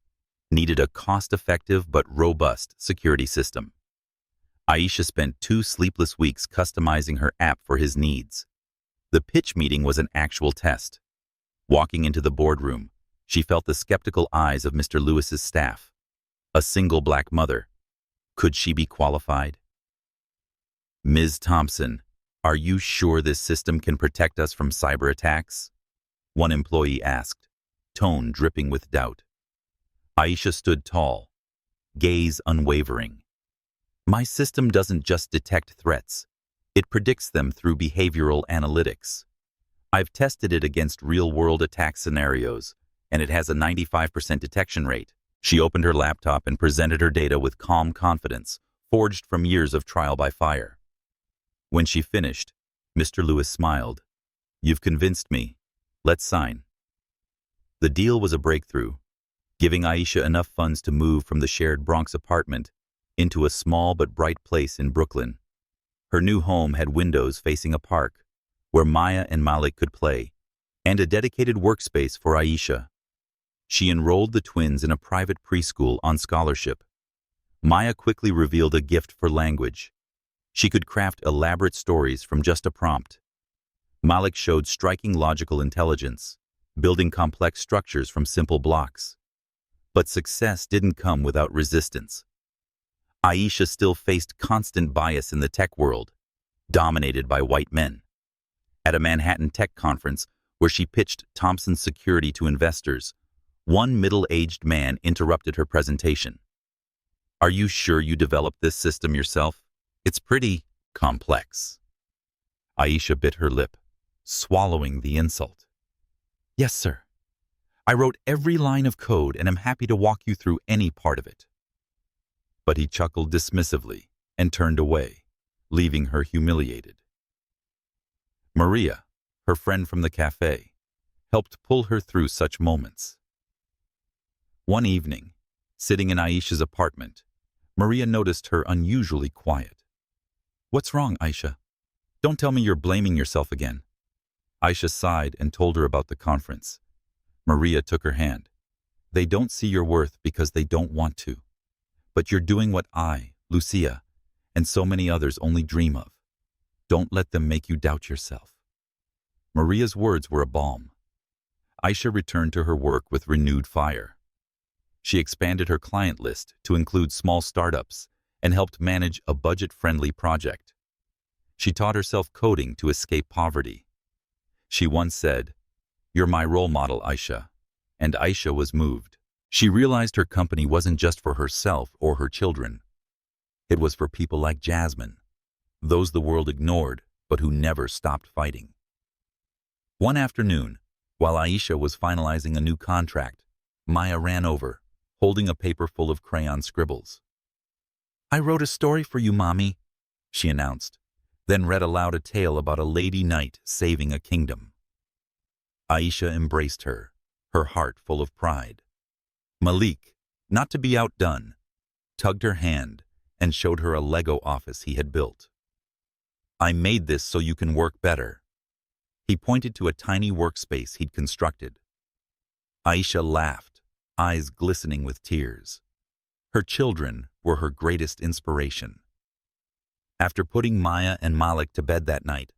A: needed a cost-effective but robust security system. Aisha spent 2 sleepless weeks customizing her app for his needs. The pitch meeting was an actual test. Walking into the boardroom, she felt the skeptical eyes of Mr. Lewis's staff. A single black mother. Could she be qualified? "Ms. Thompson, are you sure this system can protect us from cyber attacks?" one employee asked, tone dripping with doubt. Aisha stood tall, gaze unwavering. "My system doesn't just detect threats. It predicts them through behavioral analytics. I've tested it against real-world attack scenarios, and it has a 95% detection rate." She opened her laptop and presented her data with calm confidence, forged from years of trial by fire. When she finished, Mr. Lewis smiled. "You've convinced me. Let's sign." The deal was a breakthrough, giving Aisha enough funds to move from the shared Bronx apartment into a small but bright place in Brooklyn. Her new home had windows facing a park, where Maya and Malik could play, and a dedicated workspace for Aisha. She enrolled the twins in a private preschool on scholarship. Maya quickly revealed a gift for language. She could craft elaborate stories from just a prompt. Malik showed striking logical intelligence, building complex structures from simple blocks. But success didn't come without resistance. Aisha still faced constant bias in the tech world, dominated by white men. At a Manhattan tech conference where she pitched Thompson Security to investors, one middle-aged man interrupted her presentation. "Are you sure you developed this system yourself? It's pretty complex." Aisha bit her lip, swallowing the insult. "Yes, sir. I wrote every line of code and am happy to walk you through any part of it." But he chuckled dismissively and turned away, leaving her humiliated. Maria, her friend from the cafe, helped pull her through such moments. One evening, sitting in Aisha's apartment, Maria noticed her unusually quiet. "What's wrong, Aisha? Don't tell me you're blaming yourself again." Aisha sighed and told her about the conference. Maria took her hand. "They don't see your worth because they don't want to. But you're doing what I, Lucia, and so many others only dream of. Don't let them make you doubt yourself." Maria's words were a balm. Aisha returned to her work with renewed fire. She expanded her client list to include small startups and helped manage a budget-friendly project. She taught herself coding to escape poverty. She once said, "You're my role model, Aisha." And Aisha was moved. She realized her company wasn't just for herself or her children. It was for people like Jasmine, those the world ignored but who never stopped fighting. One afternoon, while Aisha was finalizing a new contract, Maya ran over, holding a paper full of crayon scribbles. "I wrote a story for you, Mommy," she announced, then read aloud a tale about a lady knight saving a kingdom. Aisha embraced her, her heart full of pride. Malik, not to be outdone, tugged her hand and showed her a Lego office he had built. "I made this so you can work better." He pointed to a tiny workspace he'd constructed. Aisha laughed, eyes glistening with tears. Her children were her greatest inspiration. After putting Maya and Malik to bed that night,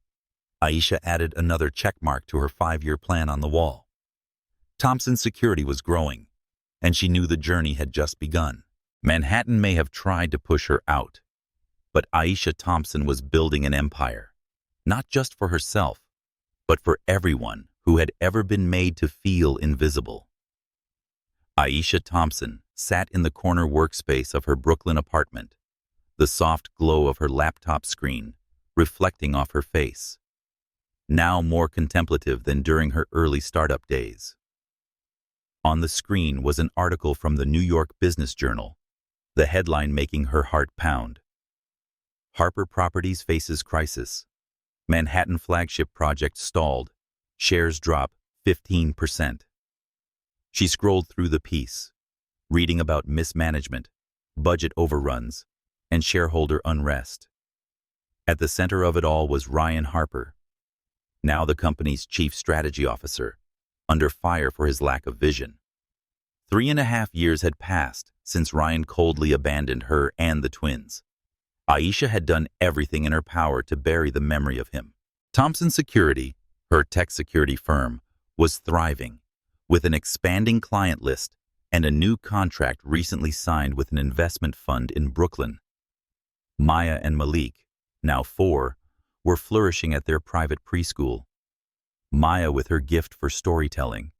A: Aisha added another checkmark to her 5-year plan on the wall. Thompson Security was growing, and she knew the journey had just begun. Manhattan may have tried to push her out, but Aisha Thompson was building an empire, not just for herself, but for everyone who had ever been made to feel invisible. Aisha Thompson sat in the corner workspace of her Brooklyn apartment, the soft glow of her laptop screen reflecting off her face, now more contemplative than during her early startup days. On the screen was an article from the New York Business Journal, the headline making her heart pound. "Harper Properties faces crisis. Manhattan flagship project stalled. Shares drop 15%. She scrolled through the piece, reading about mismanagement, budget overruns, and shareholder unrest. At the center of it all was Ryan Harper, now the company's chief strategy officer, under fire for his lack of vision. 3.5 years had passed since Ryan coldly abandoned her and the twins. Aisha had done everything in her power to bury the memory of him. Thompson Security, her tech security firm, was thriving, with an expanding client list and a new contract recently signed with an investment fund in Brooklyn. Maya and Malik, now 4, were flourishing at their private preschool. Maya with her gift for storytelling,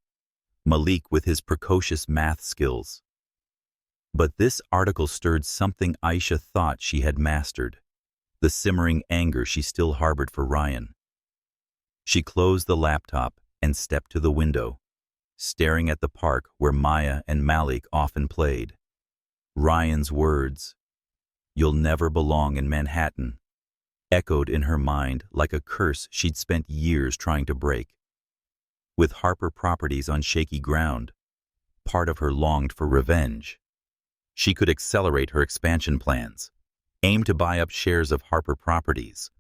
A: Malik with his precocious math skills. But this article stirred something Aisha thought she had mastered, the simmering anger she still harbored for Ryan. She closed the laptop and stepped to the window, staring at the park where Maya and Malik often played. Ryan's words, "You'll never belong in Manhattan," echoed in her mind like a curse she'd spent years trying to break. With Harper Properties on shaky ground, part of her longed for revenge. She could accelerate her expansion plans, aim to buy up shares of Harper Properties,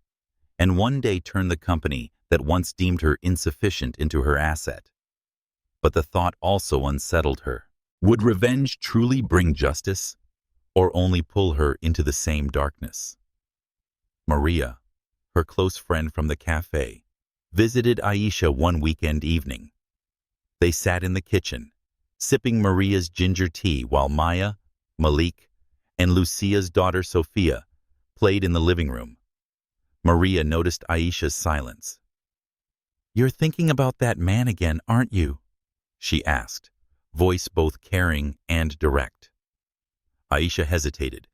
A: and one day turn the company that once deemed her insufficient into her asset. But the thought also unsettled her. Would revenge truly bring justice, or only pull her into the same darkness? Maria, her close friend from the cafe, visited Aisha one weekend evening. They sat in the kitchen, sipping Maria's ginger tea while Maya, Malik, and Lucia's daughter Sophia played in the living room. Maria noticed Aisha's silence. "You're thinking about that man again, aren't you?" she asked, voice both caring and direct. Aisha hesitated,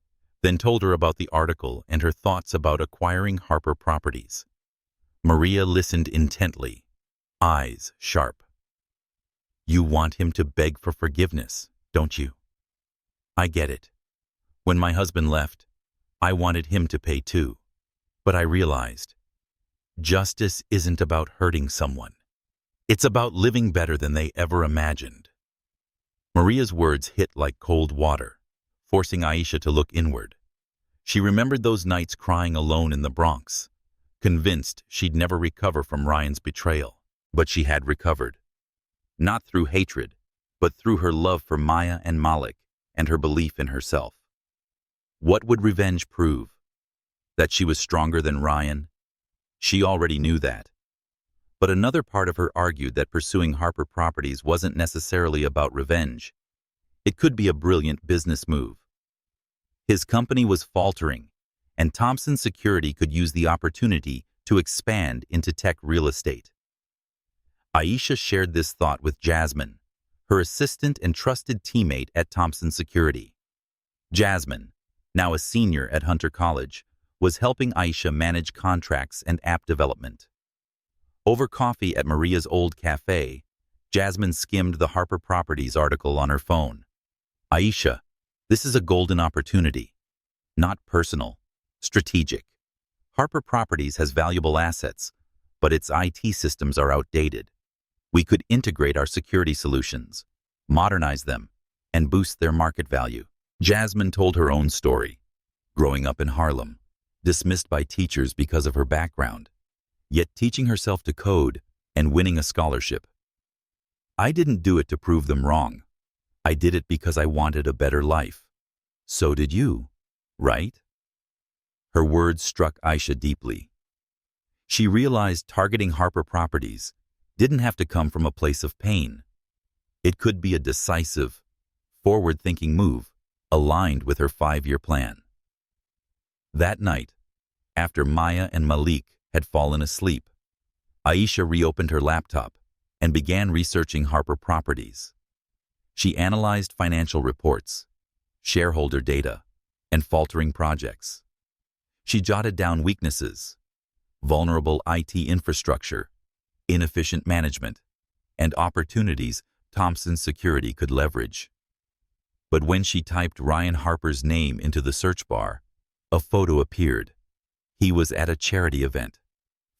A: then told her about the article and her thoughts about acquiring Harper Properties. Maria listened intently, eyes sharp. "You want him to beg for forgiveness, don't you? I get it. When my husband left, I wanted him to pay too. But I realized, justice isn't about hurting someone. It's about living better than they ever imagined." Maria's words hit like cold water, forcing Aisha to look inward. She remembered those nights crying alone in the Bronx, convinced she'd never recover from Ryan's betrayal. But she had recovered. Not through hatred, but through her love for Maya and Malik and her belief in herself. What would revenge prove? That she was stronger than Ryan? She already knew that. But another part of her argued that pursuing Harper Properties wasn't necessarily about revenge. It could be a brilliant business move. His company was faltering, and Thompson Security could use the opportunity to expand into tech real estate. Aisha shared this thought with Jasmine, her assistant and trusted teammate at Thompson Security. Jasmine, now a senior at Hunter College, was helping Aisha manage contracts and app development. Over coffee at Maria's old cafe, Jasmine skimmed the Harper Properties article on her phone. Aisha, this is a golden opportunity. Not personal, strategic. Harper Properties has valuable assets, but its IT systems are outdated. We could integrate our security solutions, modernize them, and boost their market value. Jasmine told her own story. Growing up in Harlem, dismissed by teachers because of her background, yet teaching herself to code and winning a scholarship. I didn't do it to prove them wrong. I did it because I wanted a better life. So did you, right? Her words struck Aisha deeply. She realized targeting Harper Properties didn't have to come from a place of pain. It could be a decisive, forward-thinking move aligned with her 5-year plan. That night, after Maya and Malik had fallen asleep, Aisha reopened her laptop and began researching Harper Properties. She analyzed financial reports, shareholder data, and faltering projects. She jotted down weaknesses, vulnerable IT infrastructure, inefficient management, and opportunities Thompson Security could leverage. But when she typed Ryan Harper's name into the search bar, a photo appeared. He was at a charity event,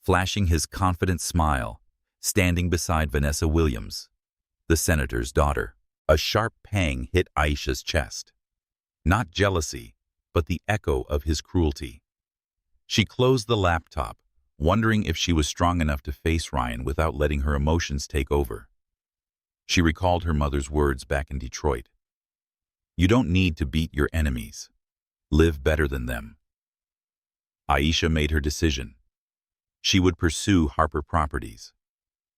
A: flashing his confident smile, standing beside Vanessa Williams, the senator's daughter. A sharp pang hit Aisha's chest. Not jealousy, but the echo of his cruelty. She closed the laptop, wondering if she was strong enough to face Ryan without letting her emotions take over. She recalled her mother's words back in Detroit. You don't need to beat your enemies. Live better than them. Aisha made her decision. She would pursue Harper Properties.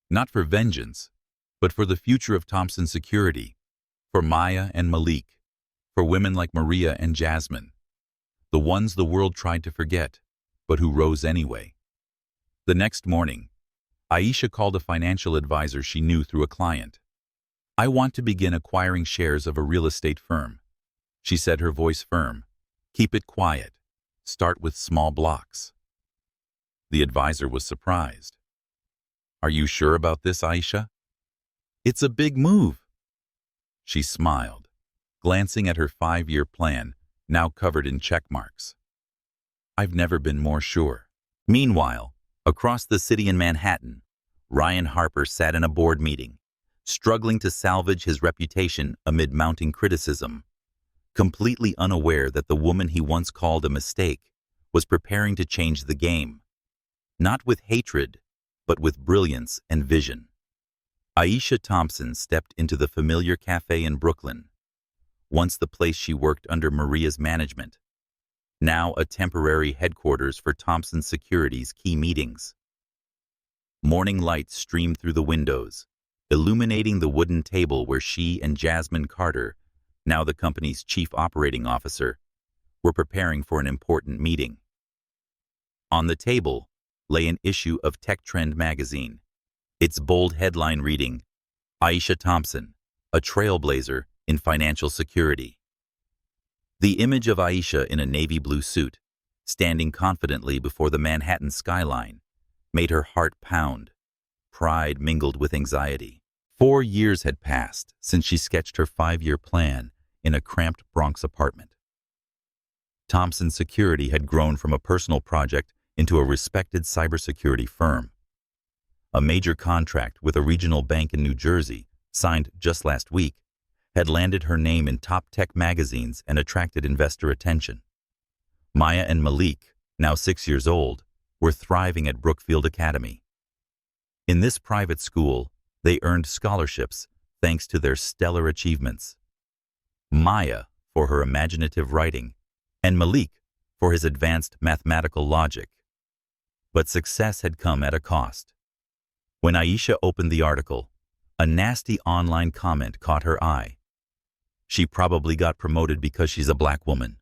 A: Not for vengeance, but for the future of Thompson Security, for Maya and Malik, for women like Maria and Jasmine, the ones the world tried to forget, but who rose anyway. The next morning, Aisha called a financial advisor she knew through a client. I want to begin acquiring shares of a real estate firm, she said, her voice firm. Keep it quiet. Start with small blocks. The advisor was surprised. Are you sure about this, Aisha? It's a big move. She smiled, glancing at her 5-year plan, now covered in check marks. I've never been more sure. Meanwhile, across the city in Manhattan, Ryan Harper sat in a board meeting, struggling to salvage his reputation amid mounting criticism, completely unaware that the woman he once called a mistake was preparing to change the game, not with hatred, but with brilliance and vision. Aisha Thompson stepped into the familiar cafe in Brooklyn, once the place she worked under Maria's management, now a temporary headquarters for Thompson Security's key meetings. Morning light streamed through the windows, illuminating the wooden table where she and Jasmine Carter, now the company's chief operating officer, were preparing for an important meeting. On the table lay an issue of Tech Trend magazine, its bold headline reading, Aisha Thompson, a trailblazer in financial security. The image of Aisha in a navy blue suit, standing confidently before the Manhattan skyline, made her heart pound. Pride mingled with anxiety. 4 years had passed since she sketched her 5-year plan in a cramped Bronx apartment. Thompson Security had grown from a personal project into a respected cybersecurity firm. A major contract with a regional bank in New Jersey, signed just last week, had landed her name in top tech magazines and attracted investor attention. Maya and Malik, now 6 years old, were thriving at Brookfield Academy. In this private school, they earned scholarships thanks to their stellar achievements. Maya for her imaginative writing, and Malik for his advanced mathematical logic. But success had come at a cost. When Aisha opened the article, a nasty online comment caught her eye. She probably got promoted because she's a black woman.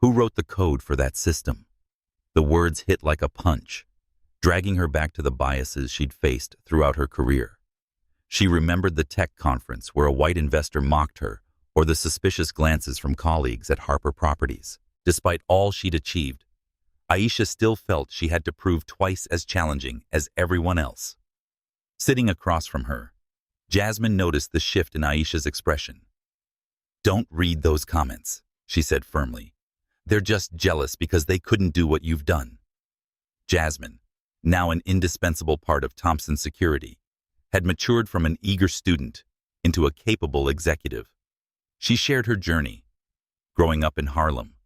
A: Who wrote the code for that system? The words hit like a punch, dragging her back to the biases she'd faced throughout her career. She remembered the tech conference where a white investor mocked her, or the suspicious glances from colleagues at Harper Properties. Despite all she'd achieved, Aisha still felt she had to prove twice as challenging as everyone else. Sitting across from her, Jasmine noticed the shift in Aisha's expression. "Don't read those comments," she said firmly. "They're just jealous because they couldn't do what you've done." Jasmine, now an indispensable part of Thompson Security, had matured from an eager student into a capable executive. She shared her journey, growing up in Harlem,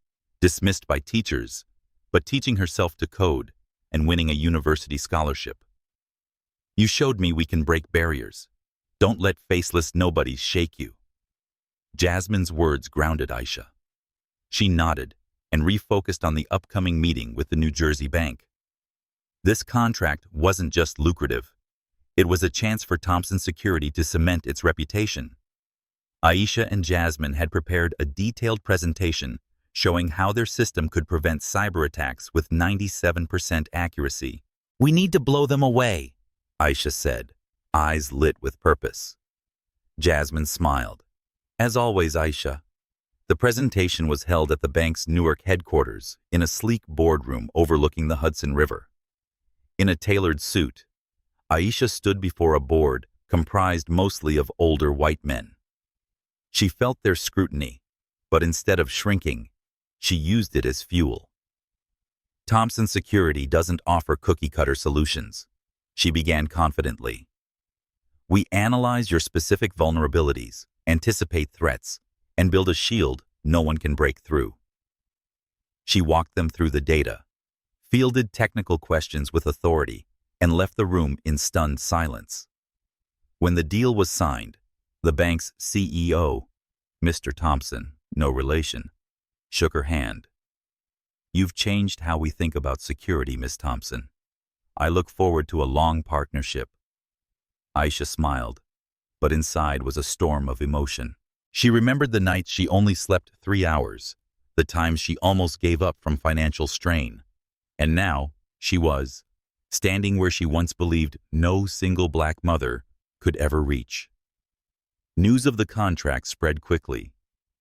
A: dismissed by teachers, but teaching herself to code and winning a university scholarship. "You showed me we can break barriers. Don't let faceless nobodies shake you." Jasmine's words grounded Aisha. She nodded and refocused on the upcoming meeting with the New Jersey bank. This contract wasn't just lucrative. It was a chance for Thompson Security to cement its reputation. Aisha and Jasmine had prepared a detailed presentation showing how their system could prevent cyber attacks with 97% accuracy. "We need to blow them away," Aisha said, eyes lit with purpose. Jasmine smiled. "As always, Aisha." The presentation was held at the bank's Newark headquarters in a sleek boardroom overlooking the Hudson River. In a tailored suit, Aisha stood before a board comprised mostly of older white men. She felt their scrutiny, but instead of shrinking, she used it as fuel. "Thompson Security doesn't offer cookie-cutter solutions," she began confidently. "We analyze your specific vulnerabilities, anticipate threats, and build a shield no one can break through." She walked them through the data, fielded technical questions with authority, and left the room in stunned silence. When the deal was signed, the bank's CEO, Mr. Thompson, no relation, shook her hand. "You've changed how we think about security, Miss Thompson. I look forward to a long partnership." Aisha smiled, but inside was a storm of emotion. She remembered the nights she only slept 3 hours, the times she almost gave up from financial strain. And now, she was standing where she once believed no single black mother could ever reach. News of the contract spread quickly,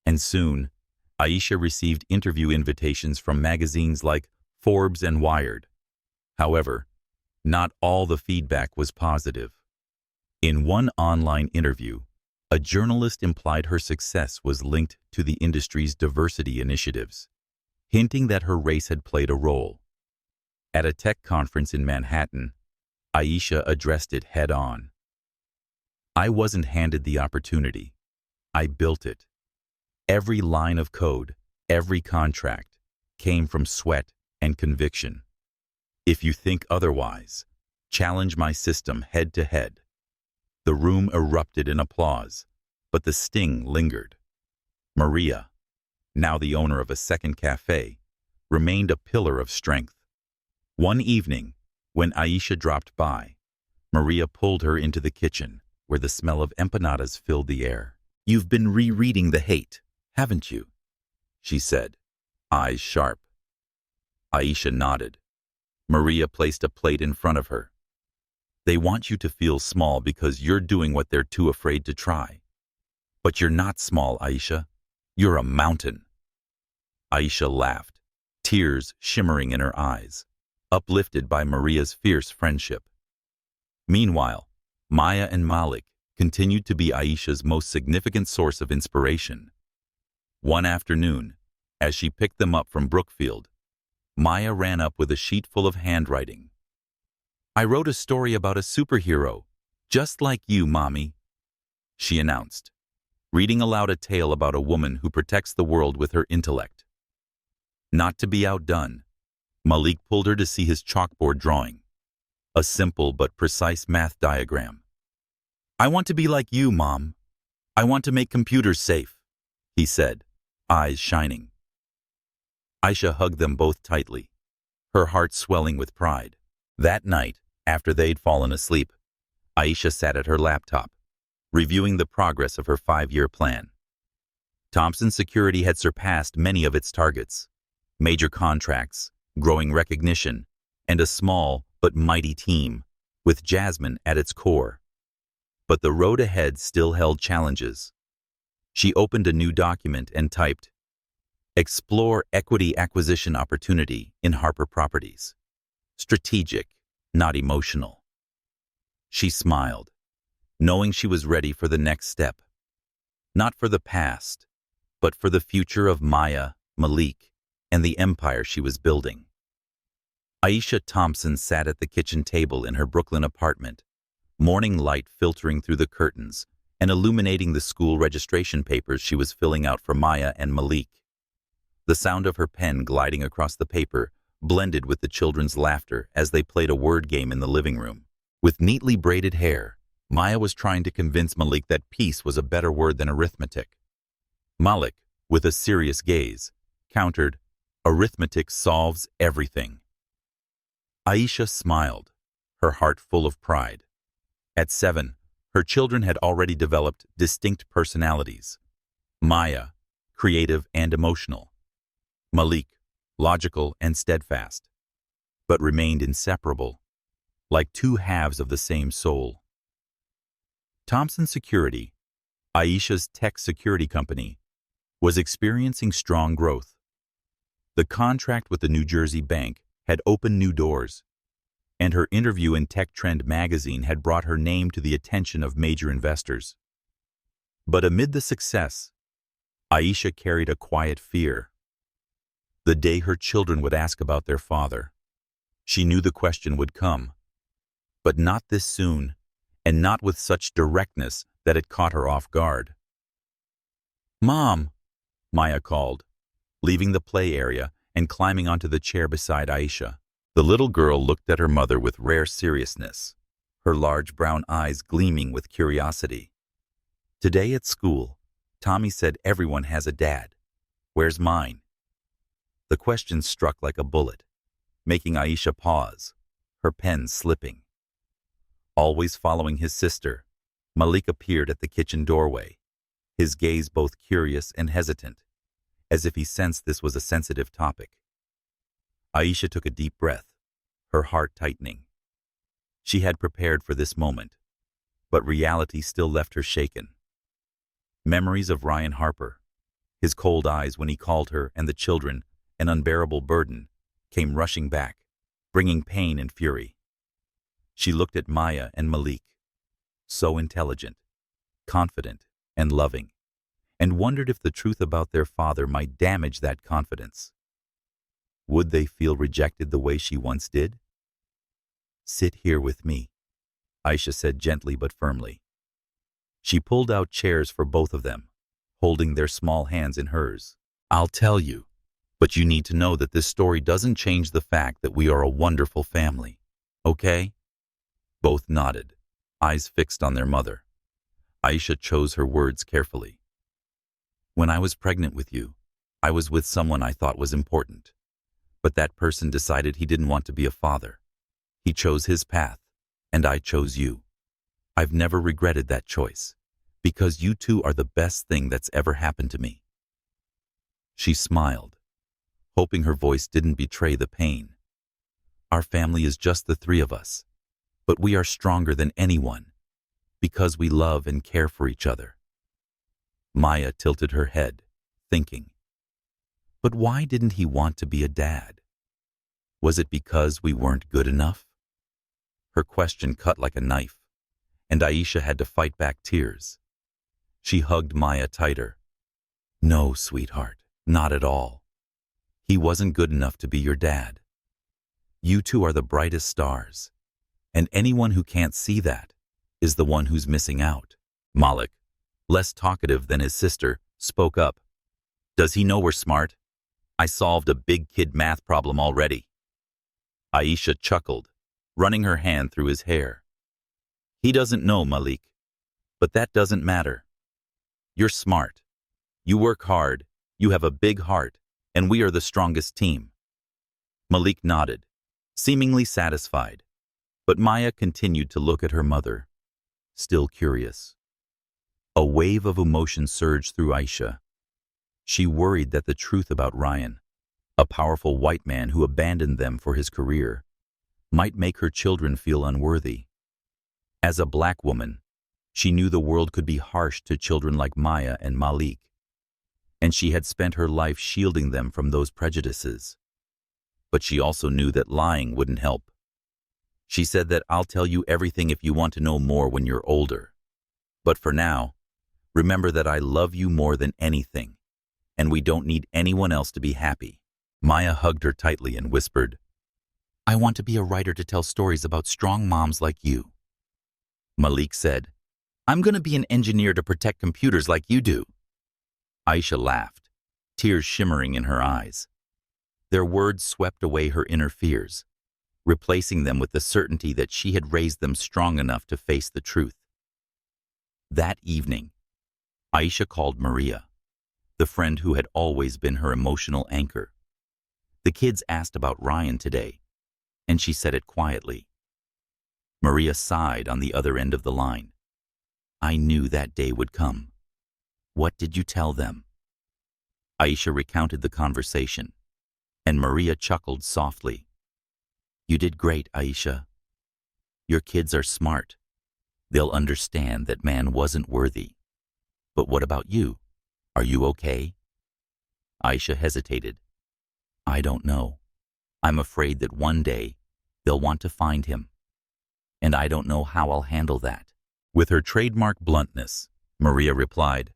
A: and soon, Aisha received interview invitations from magazines like Forbes and Wired. However, not all the feedback was positive. In one online interview, a journalist implied her success was linked to the industry's diversity initiatives, hinting that her race had played a role. At a tech conference in Manhattan, Aisha addressed it head-on. "I wasn't handed the opportunity. I built it. Every line of code, every contract, came from sweat and conviction. If you think otherwise, challenge my system head-to-head." The room erupted in applause, but the sting lingered. Maria, now the owner of a second cafe, remained a pillar of strength. One evening, when Aisha dropped by, Maria pulled her into the kitchen, where the smell of empanadas filled the air. "You've been rereading The Hate, haven't you?" she said, eyes sharp. Aisha nodded. Maria placed a plate in front of her. "They want you to feel small because you're doing what they're too afraid to try. But you're not small, Aisha. You're a mountain." Aisha laughed, tears shimmering in her eyes, uplifted by Maria's fierce friendship. Meanwhile, Maya and Malik continued to be Aisha's most significant source of inspiration. One afternoon, as she picked them up from Brookfield, Maya ran up with a sheet full of handwriting. "I wrote a story about a superhero, just like you, Mommy," she announced, reading aloud a tale about a woman who protects the world with her intellect. Not to be outdone, Malik pulled her to see his chalkboard drawing, a simple but precise math diagram. "I want to be like you, Mom. I want to make computers safe," he said, eyes shining. Aisha hugged them both tightly, her heart swelling with pride. That night, after they'd fallen asleep, Aisha sat at her laptop, reviewing the progress of her 5-year plan. Thompson Security had surpassed many of its targets, Major contracts, growing recognition, and a small but mighty team, with Jasmine at its core. But the road ahead still held challenges. She opened a new document and typed, "Explore equity acquisition opportunity in Harper Properties. Strategic, not emotional." She smiled, knowing she was ready for the next step. Not for the past, but for the future of Maya, Malik, and the empire she was building. Aisha Thompson sat at the kitchen table in her Brooklyn apartment, morning light filtering through the curtains and illuminating the school registration papers she was filling out for Maya and Malik. The sound of her pen gliding across the paper blended with the children's laughter as they played a word game in the living room. With neatly braided hair, Maya was trying to convince Malik that peace was a better word than arithmetic. Malik, with a serious gaze, countered, "Arithmetic solves everything." Aisha smiled, her heart full of pride. At 7, her children had already developed distinct personalities. Maya, creative and emotional. Malik, logical and steadfast, but remained inseparable, like two halves of the same soul. Thompson Security, Aisha's tech security company, was experiencing strong growth. The contract with the New Jersey bank had opened new doors, and her interview in Tech Trend magazine had brought her name to the attention of major investors. But amid the success, Aisha carried a quiet fear. The day her children would ask about their father, she knew the question would come, but not this soon, and not with such directness that it caught her off guard. "Mom," Maya called, leaving the play area and climbing onto the chair beside Aisha. The little girl looked at her mother with rare seriousness, her large brown eyes gleaming with curiosity. "Today at school, Tommy said everyone has a dad. Where's mine?" The question struck like a bullet, making Aisha pause, her pen slipping. Always following his sister, Malik appeared at the kitchen doorway, his gaze both curious and hesitant, as if he sensed this was a sensitive topic. Aisha took a deep breath, her heart tightening. She had prepared for this moment, but reality still left her shaken. Memories of Ryan Harper, his cold eyes when he called her and the children an unbearable burden, came rushing back, bringing pain and fury. She looked at Maya and Malik, so intelligent, confident, and loving, and wondered if the truth about their father might damage that confidence. Would they feel rejected the way she once did? "Sit here with me," Aisha said gently but firmly. She pulled out chairs for both of them, holding their small hands in hers. "I'll tell you, but you need to know that this story doesn't change the fact that we are a wonderful family, okay?" Both nodded, eyes fixed on their mother. Aisha chose her words carefully. "When I was pregnant with you, I was with someone I thought was important. But that person decided he didn't want to be a father. He chose his path, and I chose you. I've never regretted that choice, because you two are the best thing that's ever happened to me." She smiled, hoping her voice didn't betray the pain. "Our family is just the three of us, but we are stronger than anyone, because we love and care for each other." Maya tilted her head, thinking, but why didn't he want to be a dad? Was it because we weren't good enough? Her question cut like a knife, and Aisha had to fight back tears. She hugged Maya tighter. "No, sweetheart, not at all. He wasn't good enough to be your dad. You two are the brightest stars, and anyone who can't see that is the one who's missing out." Malik, less talkative than his sister, spoke up. "Does he know we're smart? I solved a big kid math problem already." Aisha chuckled, running her hand through his hair. "He doesn't know, Malik, but that doesn't matter. You're smart. You work hard, you have a big heart, and we are the strongest team." Malik nodded, seemingly satisfied, but Maya continued to look at her mother, still curious. A wave of emotion surged through Aisha. She worried that the truth about Ryan, A powerful white man who abandoned them for his career might make her children feel unworthy. As a black woman, she knew the world could be harsh to children like Maya and Malik, and she had spent her life shielding them from those prejudices. But she also knew that lying wouldn't help. She said that I'll tell you everything if you want to know more when you're older. But for now, remember that I love you more than anything, and we don't need anyone else to be happy. Maya hugged her tightly and whispered, I want to be a writer to tell stories about strong moms like you. Malik said, I'm going to be an engineer to protect computers like you do. Aisha laughed, tears shimmering in her eyes. Their words swept away her inner fears, replacing them with the certainty that she had raised them strong enough to face the truth. That evening, Aisha called Maria, the friend who had always been her emotional anchor. The kids asked about Ryan today, and she said it quietly. Maria sighed on the other end of the line. I knew that day would come. What did you tell them? Aisha recounted the conversation, and Maria chuckled softly. You did great, Aisha. Your kids are smart. They'll understand that man wasn't worthy. But what about you? Are you okay? Aisha hesitated. I don't know. I'm afraid that one day they'll want to find him. And I don't know how I'll handle that. With her trademark bluntness, Maria replied,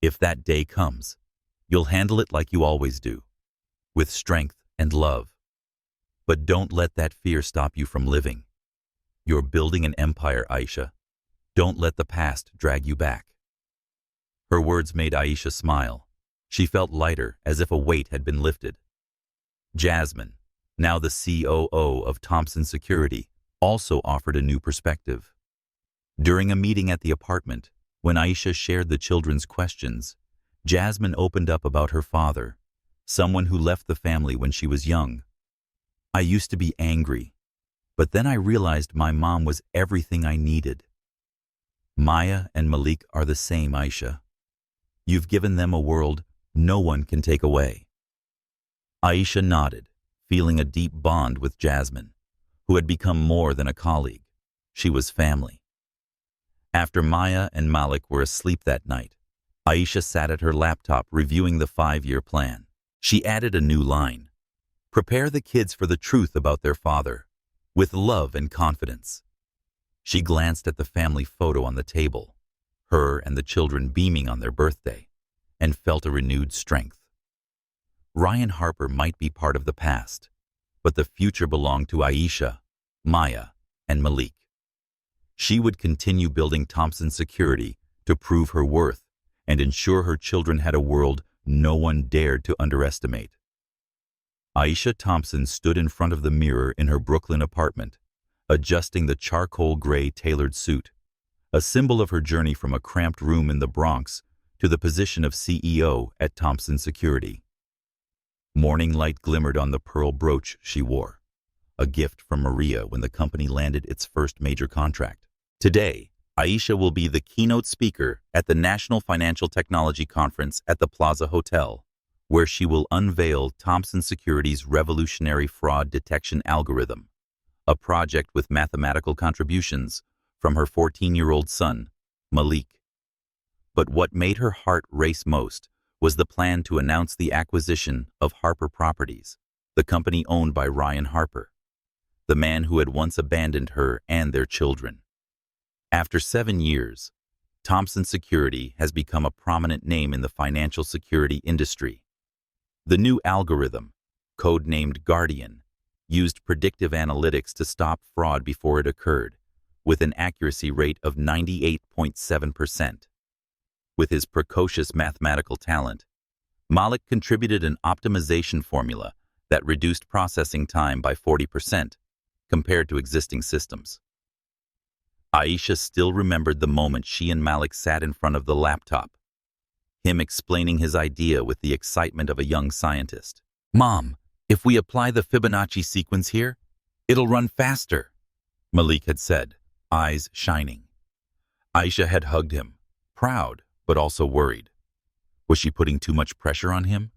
A: If that day comes, you'll handle it like you always do, with strength and love. But don't let that fear stop you from living. You're building an empire, Aisha. Don't let the past drag you back. Her words made Aisha smile. She felt lighter, as if a weight had been lifted. Jasmine, now the COO of Thompson Security, also offered a new perspective. During a meeting at the apartment, when Aisha shared the children's questions, Jasmine opened up about her father, someone who left the family when she was young. I used to be angry, but then I realized my mom was everything I needed. Maya and Malik are the same, Aisha. You've given them a world no one can take away. Aisha nodded, feeling a deep bond with Jasmine, who had become more than a colleague. She was family. After Maya and Malik were asleep that night, Aisha sat at her laptop reviewing the 5-year plan. She added a new line. Prepare the kids for the truth about their father, with love and confidence. She glanced at the family photo on the table, her and the children beaming on their birthday, and felt a renewed strength. Ryan Harper might be part of the past, but the future belonged to Aisha, Maya, and Malik. She would continue building Thompson Security to prove her worth and ensure her children had a world no one dared to underestimate. Aisha Thompson stood in front of the mirror in her Brooklyn apartment, adjusting the charcoal gray tailored suit, a symbol of her journey from a cramped room in the Bronx to the position of CEO at Thompson Security. Morning light glimmered on the pearl brooch she wore, a gift from Maria when the company landed its first major contract. Today, Aisha will be the keynote speaker at the National Financial Technology Conference at the Plaza Hotel, where she will unveil Thompson Security's revolutionary fraud detection algorithm, a project with mathematical contributions from her 14-year-old son, Malik. But what made her heart race most was the plan to announce the acquisition of Harper Properties, the company owned by Ryan Harper, the man who had once abandoned her and their children. After 7 years, Thompson Security has become a prominent name in the financial security industry. The new algorithm, codenamed Guardian, used predictive analytics to stop fraud before it occurred, with an accuracy rate of 98.7%. With his precocious mathematical talent, Malik contributed an optimization formula that reduced processing time by 40% compared to existing systems. Aisha still remembered the moment she and Malik sat in front of the laptop, him explaining his idea with the excitement of a young scientist. Mom, if we apply the Fibonacci sequence here, it'll run faster, Malik had said, eyes shining. Aisha had hugged him, proud but also worried. Was she putting too much pressure on him?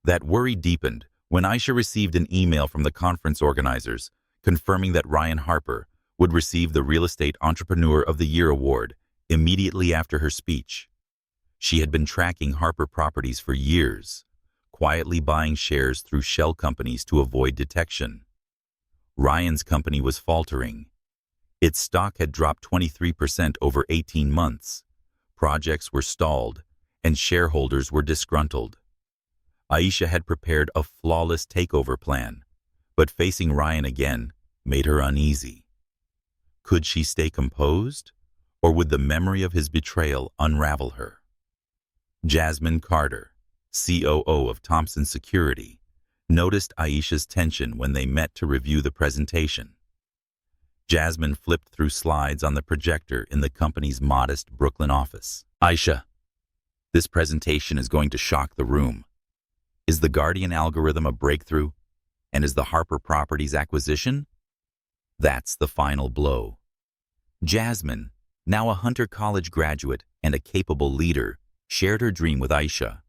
A: That worry deepened when Aisha received an email from the conference organizers confirming that Ryan Harper would receive the Real Estate Entrepreneur of the Year award immediately after her speech. She had been tracking Harper Properties for years, quietly buying shares through shell companies to avoid detection. Ryan's company was faltering. Its stock had dropped 23% over 18 months. Projects were stalled, and shareholders were disgruntled. Aisha had prepared a flawless takeover plan, but facing Ryan again made her uneasy. Could she stay composed, or would the memory of his betrayal unravel her? Jasmine Carter, COO of Thompson Security, noticed Aisha's tension when they met to review the presentation. Jasmine flipped through slides on the projector in the company's modest Brooklyn office. "Aisha, this presentation is going to shock the room. Is the Guardian algorithm a breakthrough? And is the Harper Properties acquisition? That's the final blow." Jasmine, now a Hunter College graduate and a capable leader, shared her dream with Aisha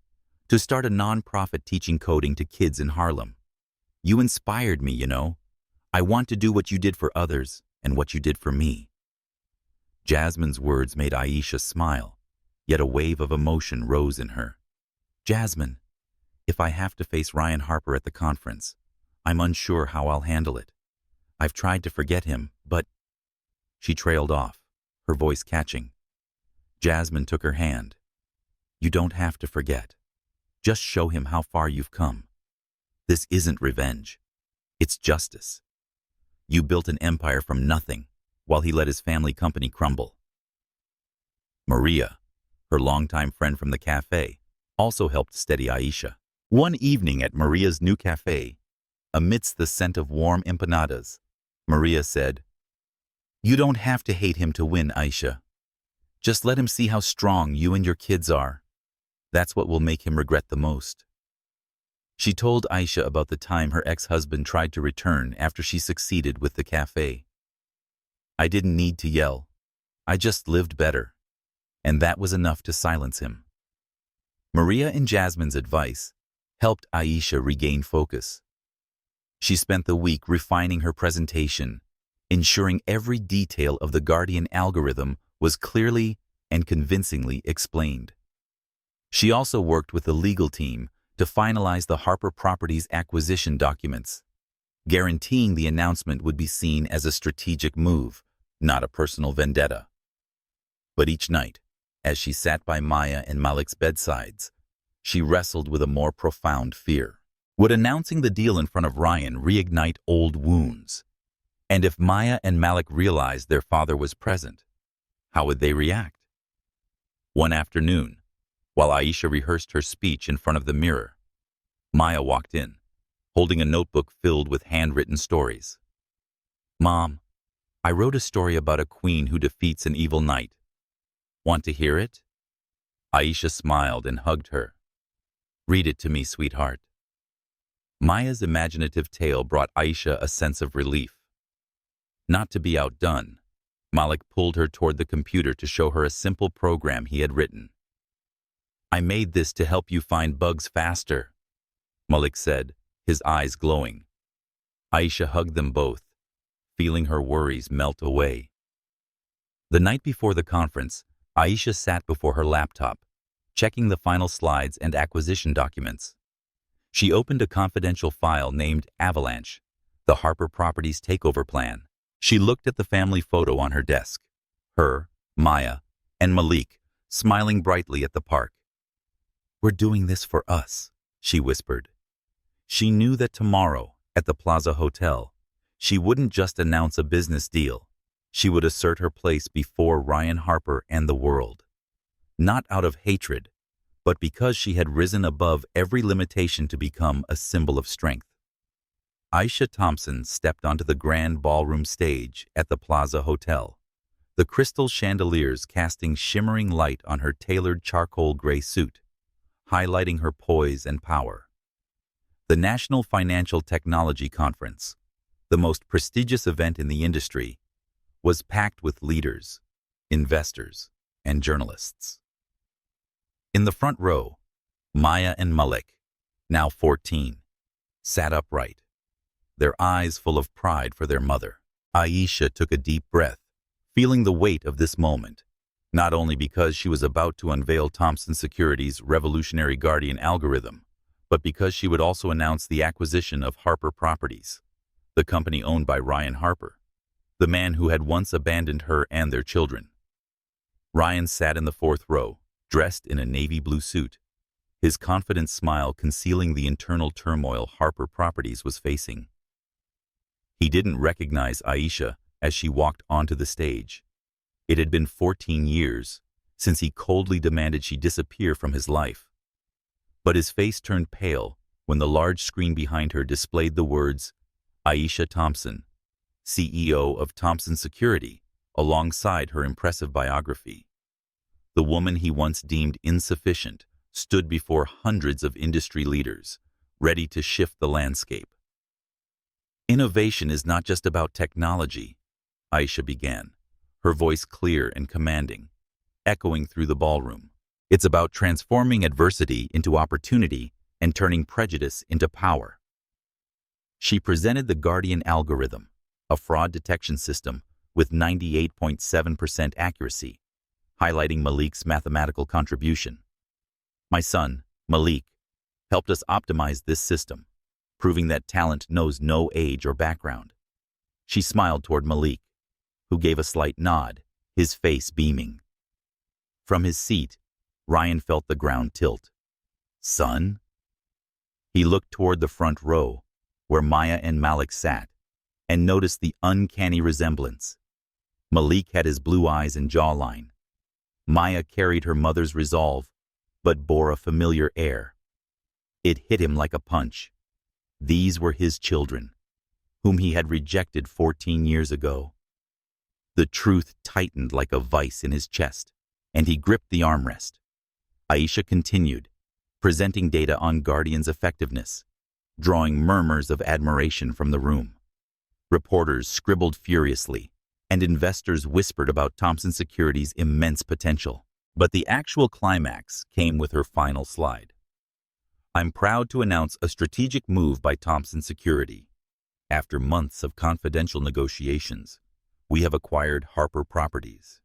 A: to start a nonprofit teaching coding to kids in Harlem. "You inspired me, you know. I want to do what you did for others and what you did for me." Jasmine's words made Aisha smile, yet a wave of emotion rose in her. "Jasmine, if I have to face Ryan Harper at the conference, I'm unsure how I'll handle it. I've tried to forget him, but—" She trailed off, her voice catching. Jasmine took her hand. "You don't have to forget. Just show him how far you've come. This isn't revenge. It's justice. You built an empire from nothing while he let his family company crumble." Maria, her longtime friend from the cafe, also helped steady Aisha. One evening at Maria's new cafe, amidst the scent of warm empanadas, Maria said, "You don't have to hate him to win, Aisha. Just let him see how strong you and your kids are. That's what will make him regret the most." She told Aisha about the time her ex-husband tried to return after she succeeded with the cafe. "I didn't need to yell. I just lived better. And that was enough to silence him." Maria and Jasmine's advice helped Aisha regain focus. She spent the week refining her presentation, ensuring every detail of the Guardian algorithm was clearly and convincingly explained. She also worked with the legal team to finalize the Harper Properties acquisition documents, guaranteeing the announcement would be seen as a strategic move, not a personal vendetta. But each night, as she sat by Maya and Malik's bedsides, she wrestled with a more profound fear. Would announcing the deal in front of Ryan reignite old wounds? And if Maya and Malik realized their father was present, how would they react? One afternoon, while Aisha rehearsed her speech in front of the mirror, Maya walked in, holding a notebook filled with handwritten stories. "Mom, I wrote a story about a queen who defeats an evil knight. Want to hear it?" Aisha smiled and hugged her. "Read it to me, sweetheart." Maya's imaginative tale brought Aisha a sense of relief. Not to be outdone, Malik pulled her toward the computer to show her a simple program he had written. "I made this to help you find bugs faster," Malik said, his eyes glowing. Aisha hugged them both, feeling her worries melt away. The night before the conference, Aisha sat before her laptop, checking the final slides and acquisition documents. She opened a confidential file named Avalanche, the Harper Properties takeover plan. She looked at the family photo on her desk, her, Maya, and Malik smiling brightly at the park. "We're doing this for us," she whispered. She knew that tomorrow, at the Plaza Hotel, she wouldn't just announce a business deal. She would assert her place before Ryan Harper and the world. Not out of hatred, but because she had risen above every limitation to become a symbol of strength. Aisha Thompson stepped onto the grand ballroom stage at the Plaza Hotel, the crystal chandeliers casting shimmering light on her tailored charcoal gray suit, highlighting her poise and power. The National Financial Technology Conference, the most prestigious event in the industry, was packed with leaders, investors, and journalists. In the front row, Maya and Malik, now 14, sat upright, their eyes full of pride for their mother. Aisha took a deep breath, feeling the weight of this moment, not only because she was about to unveil Thompson Security's revolutionary guardian algorithm, but because she would also announce the acquisition of Harper Properties, the company owned by Ryan Harper, the man who had once abandoned her and their children. Ryan sat in the fourth row, dressed in a navy blue suit, his confident smile concealing the internal turmoil Harper Properties was facing. He didn't recognize Aisha as she walked onto the stage. It had been 14 years since he coldly demanded she disappear from his life. But his face turned pale when the large screen behind her displayed the words, Aisha Thompson, CEO of Thompson Security, alongside her impressive biography. The woman he once deemed insufficient stood before hundreds of industry leaders, ready to shift the landscape. Innovation is not just about technology, Aisha began, her voice clear and commanding, echoing through the ballroom. It's about transforming adversity into opportunity and turning prejudice into power. She presented the Guardian algorithm, a fraud detection system with 98.7% accuracy, highlighting Malik's mathematical contribution. My son, Malik, helped us optimize this system, proving that talent knows no age or background. She smiled toward Malik, who gave a slight nod, his face beaming. From his seat, Ryan felt the ground tilt. Son? He looked toward the front row, where Maya and Malik sat, and noticed the uncanny resemblance. Malik had his blue eyes and jawline. Maya carried her mother's resolve, but bore a familiar air. It hit him like a punch. These were his children, whom he had rejected 14 years ago. The truth tightened like a vice in his chest, and he gripped the armrest. Aisha continued, presenting data on Guardian's effectiveness, drawing murmurs of admiration from the room. Reporters scribbled furiously, and investors whispered about Thompson Security's immense potential. But the actual climax came with her final slide. I'm proud to announce a strategic move by Thompson Security. After months of confidential negotiations, we have acquired Harper Properties.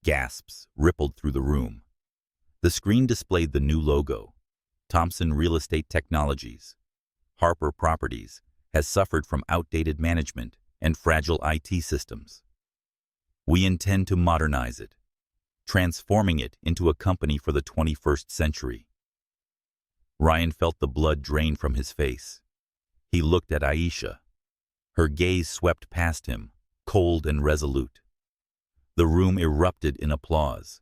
A: Gasps rippled through the room. The screen displayed the new logo, Thompson Real Estate Technologies. Harper Properties has suffered from outdated management and fragile IT systems. We intend to modernize it, transforming it into a company for the 21st century. Ryan felt the blood drain from his face. He looked at Aisha. Her gaze swept past him, cold and resolute. The room erupted in applause,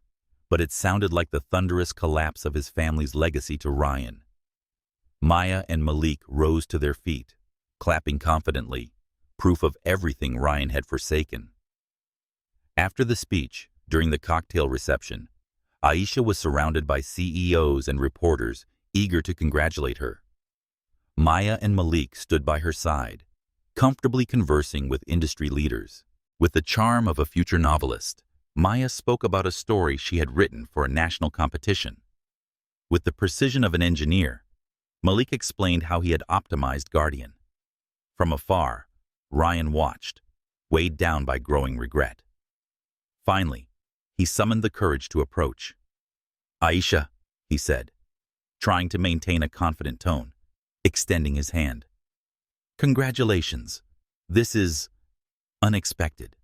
A: but it sounded like the thunderous collapse of his family's legacy to Ryan. Maya and Malik rose to their feet, clapping confidently, proof of everything Ryan had forsaken. After the speech, during the cocktail reception, Aisha was surrounded by CEOs and reporters eager to congratulate her. Maya and Malik stood by her side, comfortably conversing with industry leaders. With the charm of a future novelist, Maya spoke about a story she had written for a national competition. With the precision of an engineer, Malik explained how he had optimized Guardian. From afar, Ryan watched, weighed down by growing regret. Finally, he summoned the courage to approach. Aisha, he said, trying to maintain a confident tone, extending his hand. Congratulations. This is unexpected.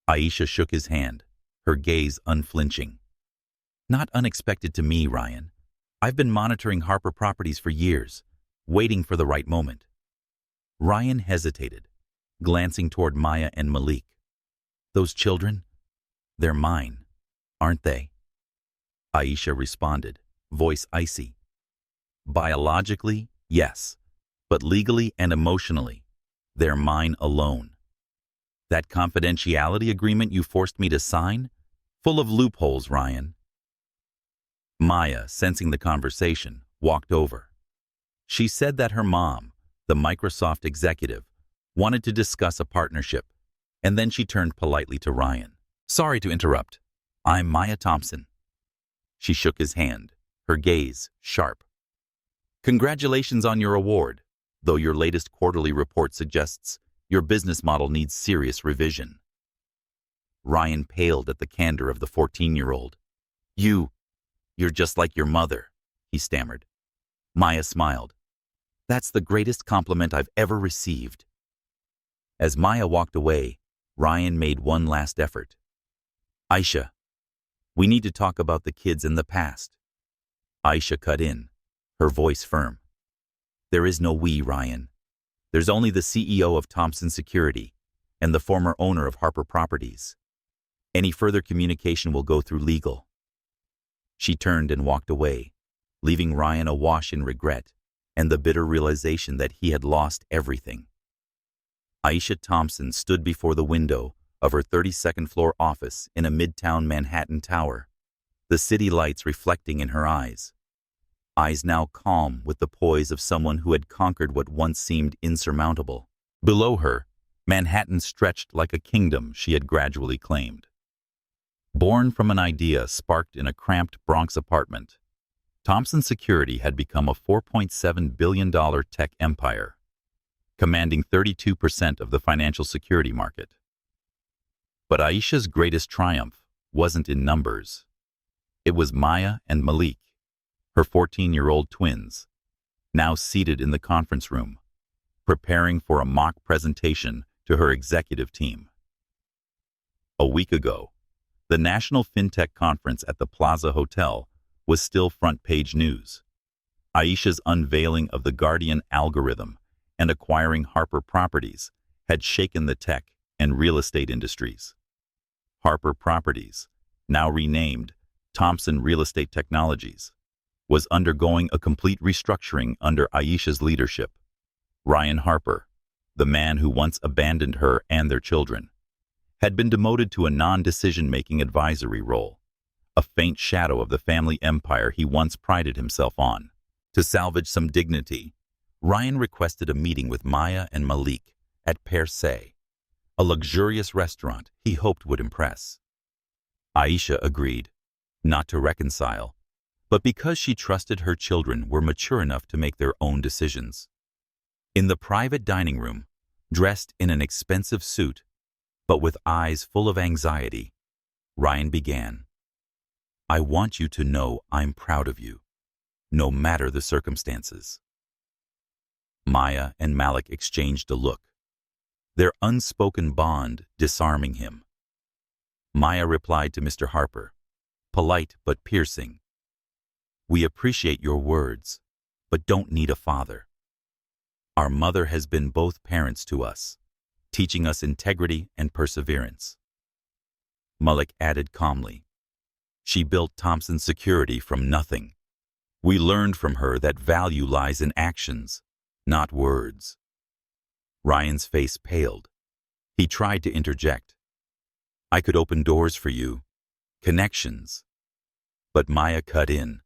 A: Aisha shook his hand, her gaze unflinching. Not unexpected to me, Ryan. I've been monitoring Harper Properties for years, waiting for the right moment. Ryan hesitated, glancing toward Maya and Malik. Those children? They're mine, aren't they? Aisha responded, voice icy. Biologically, yes, but legally and emotionally, they're mine alone. That confidentiality agreement you forced me to sign? Full of loopholes, Ryan. Maya, sensing the conversation, walked over. She said that her mom, the Microsoft executive, wanted to discuss a partnership, and then she turned politely to Ryan. Sorry to interrupt. I'm Maya Thompson. She shook his hand, her gaze sharp. Congratulations on your award, though your latest quarterly report suggests your business model needs serious revision. Ryan paled at the candor of the 14-year-old. You're just like your mother, he stammered. Maya smiled. That's the greatest compliment I've ever received. As Maya walked away, Ryan made one last effort. Aisha, we need to talk about the kids in the past. Aisha cut in, her voice firm. There is no we, Ryan. There's only the CEO of Thompson Security and the former owner of Harper Properties. Any further communication will go through legal. She turned and walked away, leaving Ryan awash in regret and the bitter realization that he had lost everything. Aisha Thompson stood before the window of her 32nd floor office in a midtown Manhattan tower, the city lights reflecting in her eyes now calm with the poise of someone who had conquered what once seemed insurmountable. Below her, Manhattan stretched like a kingdom she had gradually claimed. Born from an idea sparked in a cramped Bronx apartment, Thompson Security had become a $4.7 billion tech empire, commanding 32% of the financial security market. But Aisha's greatest triumph wasn't in numbers. It was Maya and Malik, her 14-year-old twins, now seated in the conference room, preparing for a mock presentation to her executive team. A week ago, the National FinTech Conference at the Plaza Hotel was still front-page news. Aisha's unveiling of the Guardian algorithm and acquiring Harper Properties had shaken the tech and real estate industries. Harper Properties, now renamed Thompson Real Estate Technologies, was undergoing a complete restructuring under Aisha's leadership. Ryan Harper, the man who once abandoned her and their children, had been demoted to a non-decision-making advisory role, a faint shadow of the family empire he once prided himself on. To salvage some dignity, Ryan requested a meeting with Maya and Malik at Per Se, a luxurious restaurant he hoped would impress. Aisha agreed, not to reconcile, but because she trusted her children were mature enough to make their own decisions. In the private dining room, dressed in an expensive suit, but with eyes full of anxiety, Ryan began. I want you to know I'm proud of you, no matter the circumstances. Maya and Malik exchanged a look, their unspoken bond disarming him. Maya replied to Mr. Harper, polite but piercing. We appreciate your words, but don't need a father. Our mother has been both parents to us, teaching us integrity and perseverance. Malik added calmly, she built Thompson Security from nothing. We learned from her that value lies in actions, not words. Ryan's face paled. He tried to interject. I could open doors for you, connections. But Maya cut in.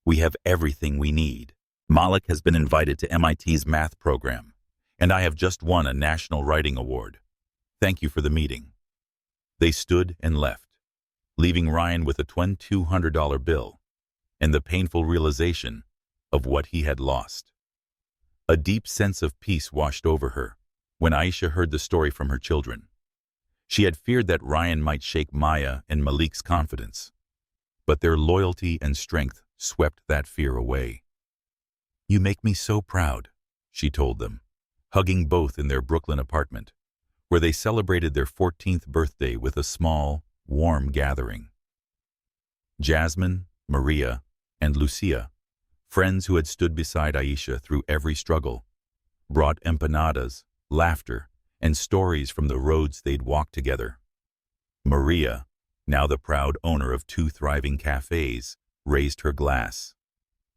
A: We have everything we need. Malik has been invited to MIT's math program, and I have just won a National Writing Award. Thank you for the meeting. They stood and left, leaving Ryan with a $2,200 bill and the painful realization of what he had lost. A deep sense of peace washed over her when Aisha heard the story from her children. She had feared that Ryan might shake Maya and Malik's confidence, but their loyalty and strength swept that fear away. You make me so proud, she told them, hugging both in their Brooklyn apartment, where they celebrated their 14th birthday with a small, warm gathering. Jasmine, Maria, and Lucia, friends who had stood beside Aisha through every struggle, brought empanadas, laughter, and stories from the roads they'd walked together. Maria, now the proud owner of 2 thriving cafes, raised her glass.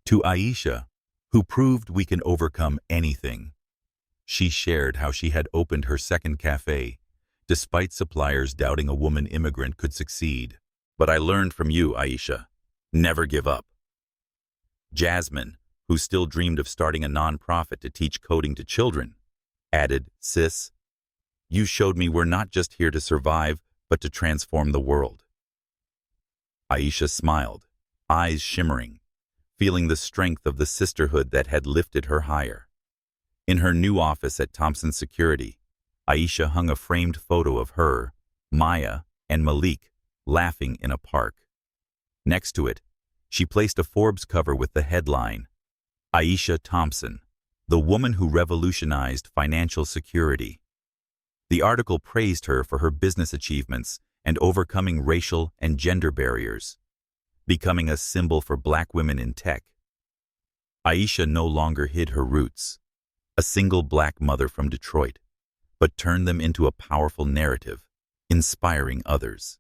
A: To Aisha, who proved we can overcome anything. She shared how she had opened her second cafe, despite suppliers doubting a woman immigrant could succeed. But I learned from you, Aisha. Never give up. Jasmine, who still dreamed of starting a nonprofit to teach coding to children, added, Sis, you showed me we're not just here to survive, but to transform the world. Aisha smiled, eyes shimmering, feeling the strength of the sisterhood that had lifted her higher. In her new office at Thompson Security, Aisha hung a framed photo of her, Maya, and Malik laughing in a park. Next to it, she placed a Forbes cover with the headline, Aisha Thompson, the woman who revolutionized financial security. The article praised her for her business achievements and overcoming racial and gender barriers, becoming a symbol for Black women in tech. Aisha no longer hid her roots, a single Black mother from Detroit, but turned them into a powerful narrative, inspiring others.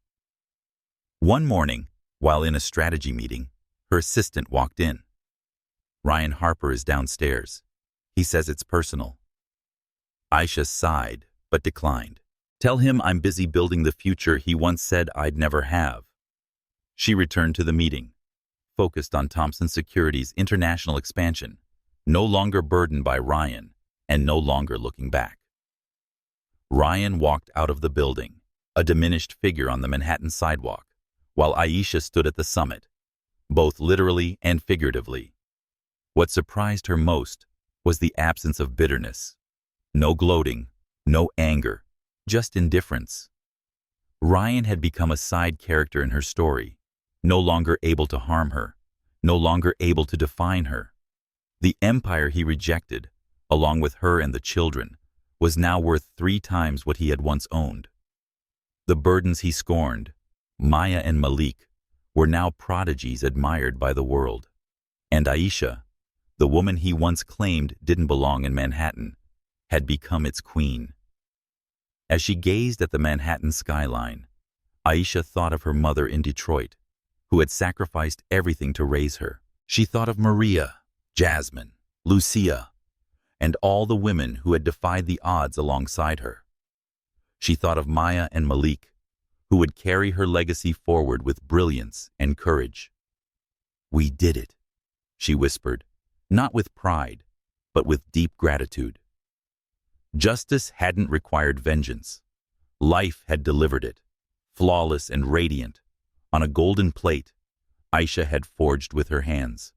A: One morning, while in a strategy meeting, her assistant walked in. Ryan Harper is downstairs. He says it's personal. Aisha sighed, but declined. Tell him I'm busy building the future he once said I'd never have. She returned to the meeting, focused on Thompson Security's international expansion, no longer burdened by Ryan and no longer looking back. Ryan walked out of the building, a diminished figure on the Manhattan sidewalk, while Aisha stood at the summit, both literally and figuratively. What surprised her most was the absence of bitterness. No gloating, no anger, just indifference. Ryan had become a side character in her story, no longer able to harm her, no longer able to define her. The empire he rejected, along with her and the children, was now worth 3 times what he had once owned. The burdens he scorned, Maya and Malik, were now prodigies admired by the world. And Aisha, the woman he once claimed didn't belong in Manhattan, had become its queen. As she gazed at the Manhattan skyline, Aisha thought of her mother in Detroit, who had sacrificed everything to raise her. She thought of Maria, Jasmine, Lucia, and all the women who had defied the odds alongside her. She thought of Maya and Malik, who would carry her legacy forward with brilliance and courage. "We did it," she whispered, not with pride, but with deep gratitude. Justice hadn't required vengeance. Life had delivered it, flawless and radiant, on a golden plate Aisha had forged with her hands.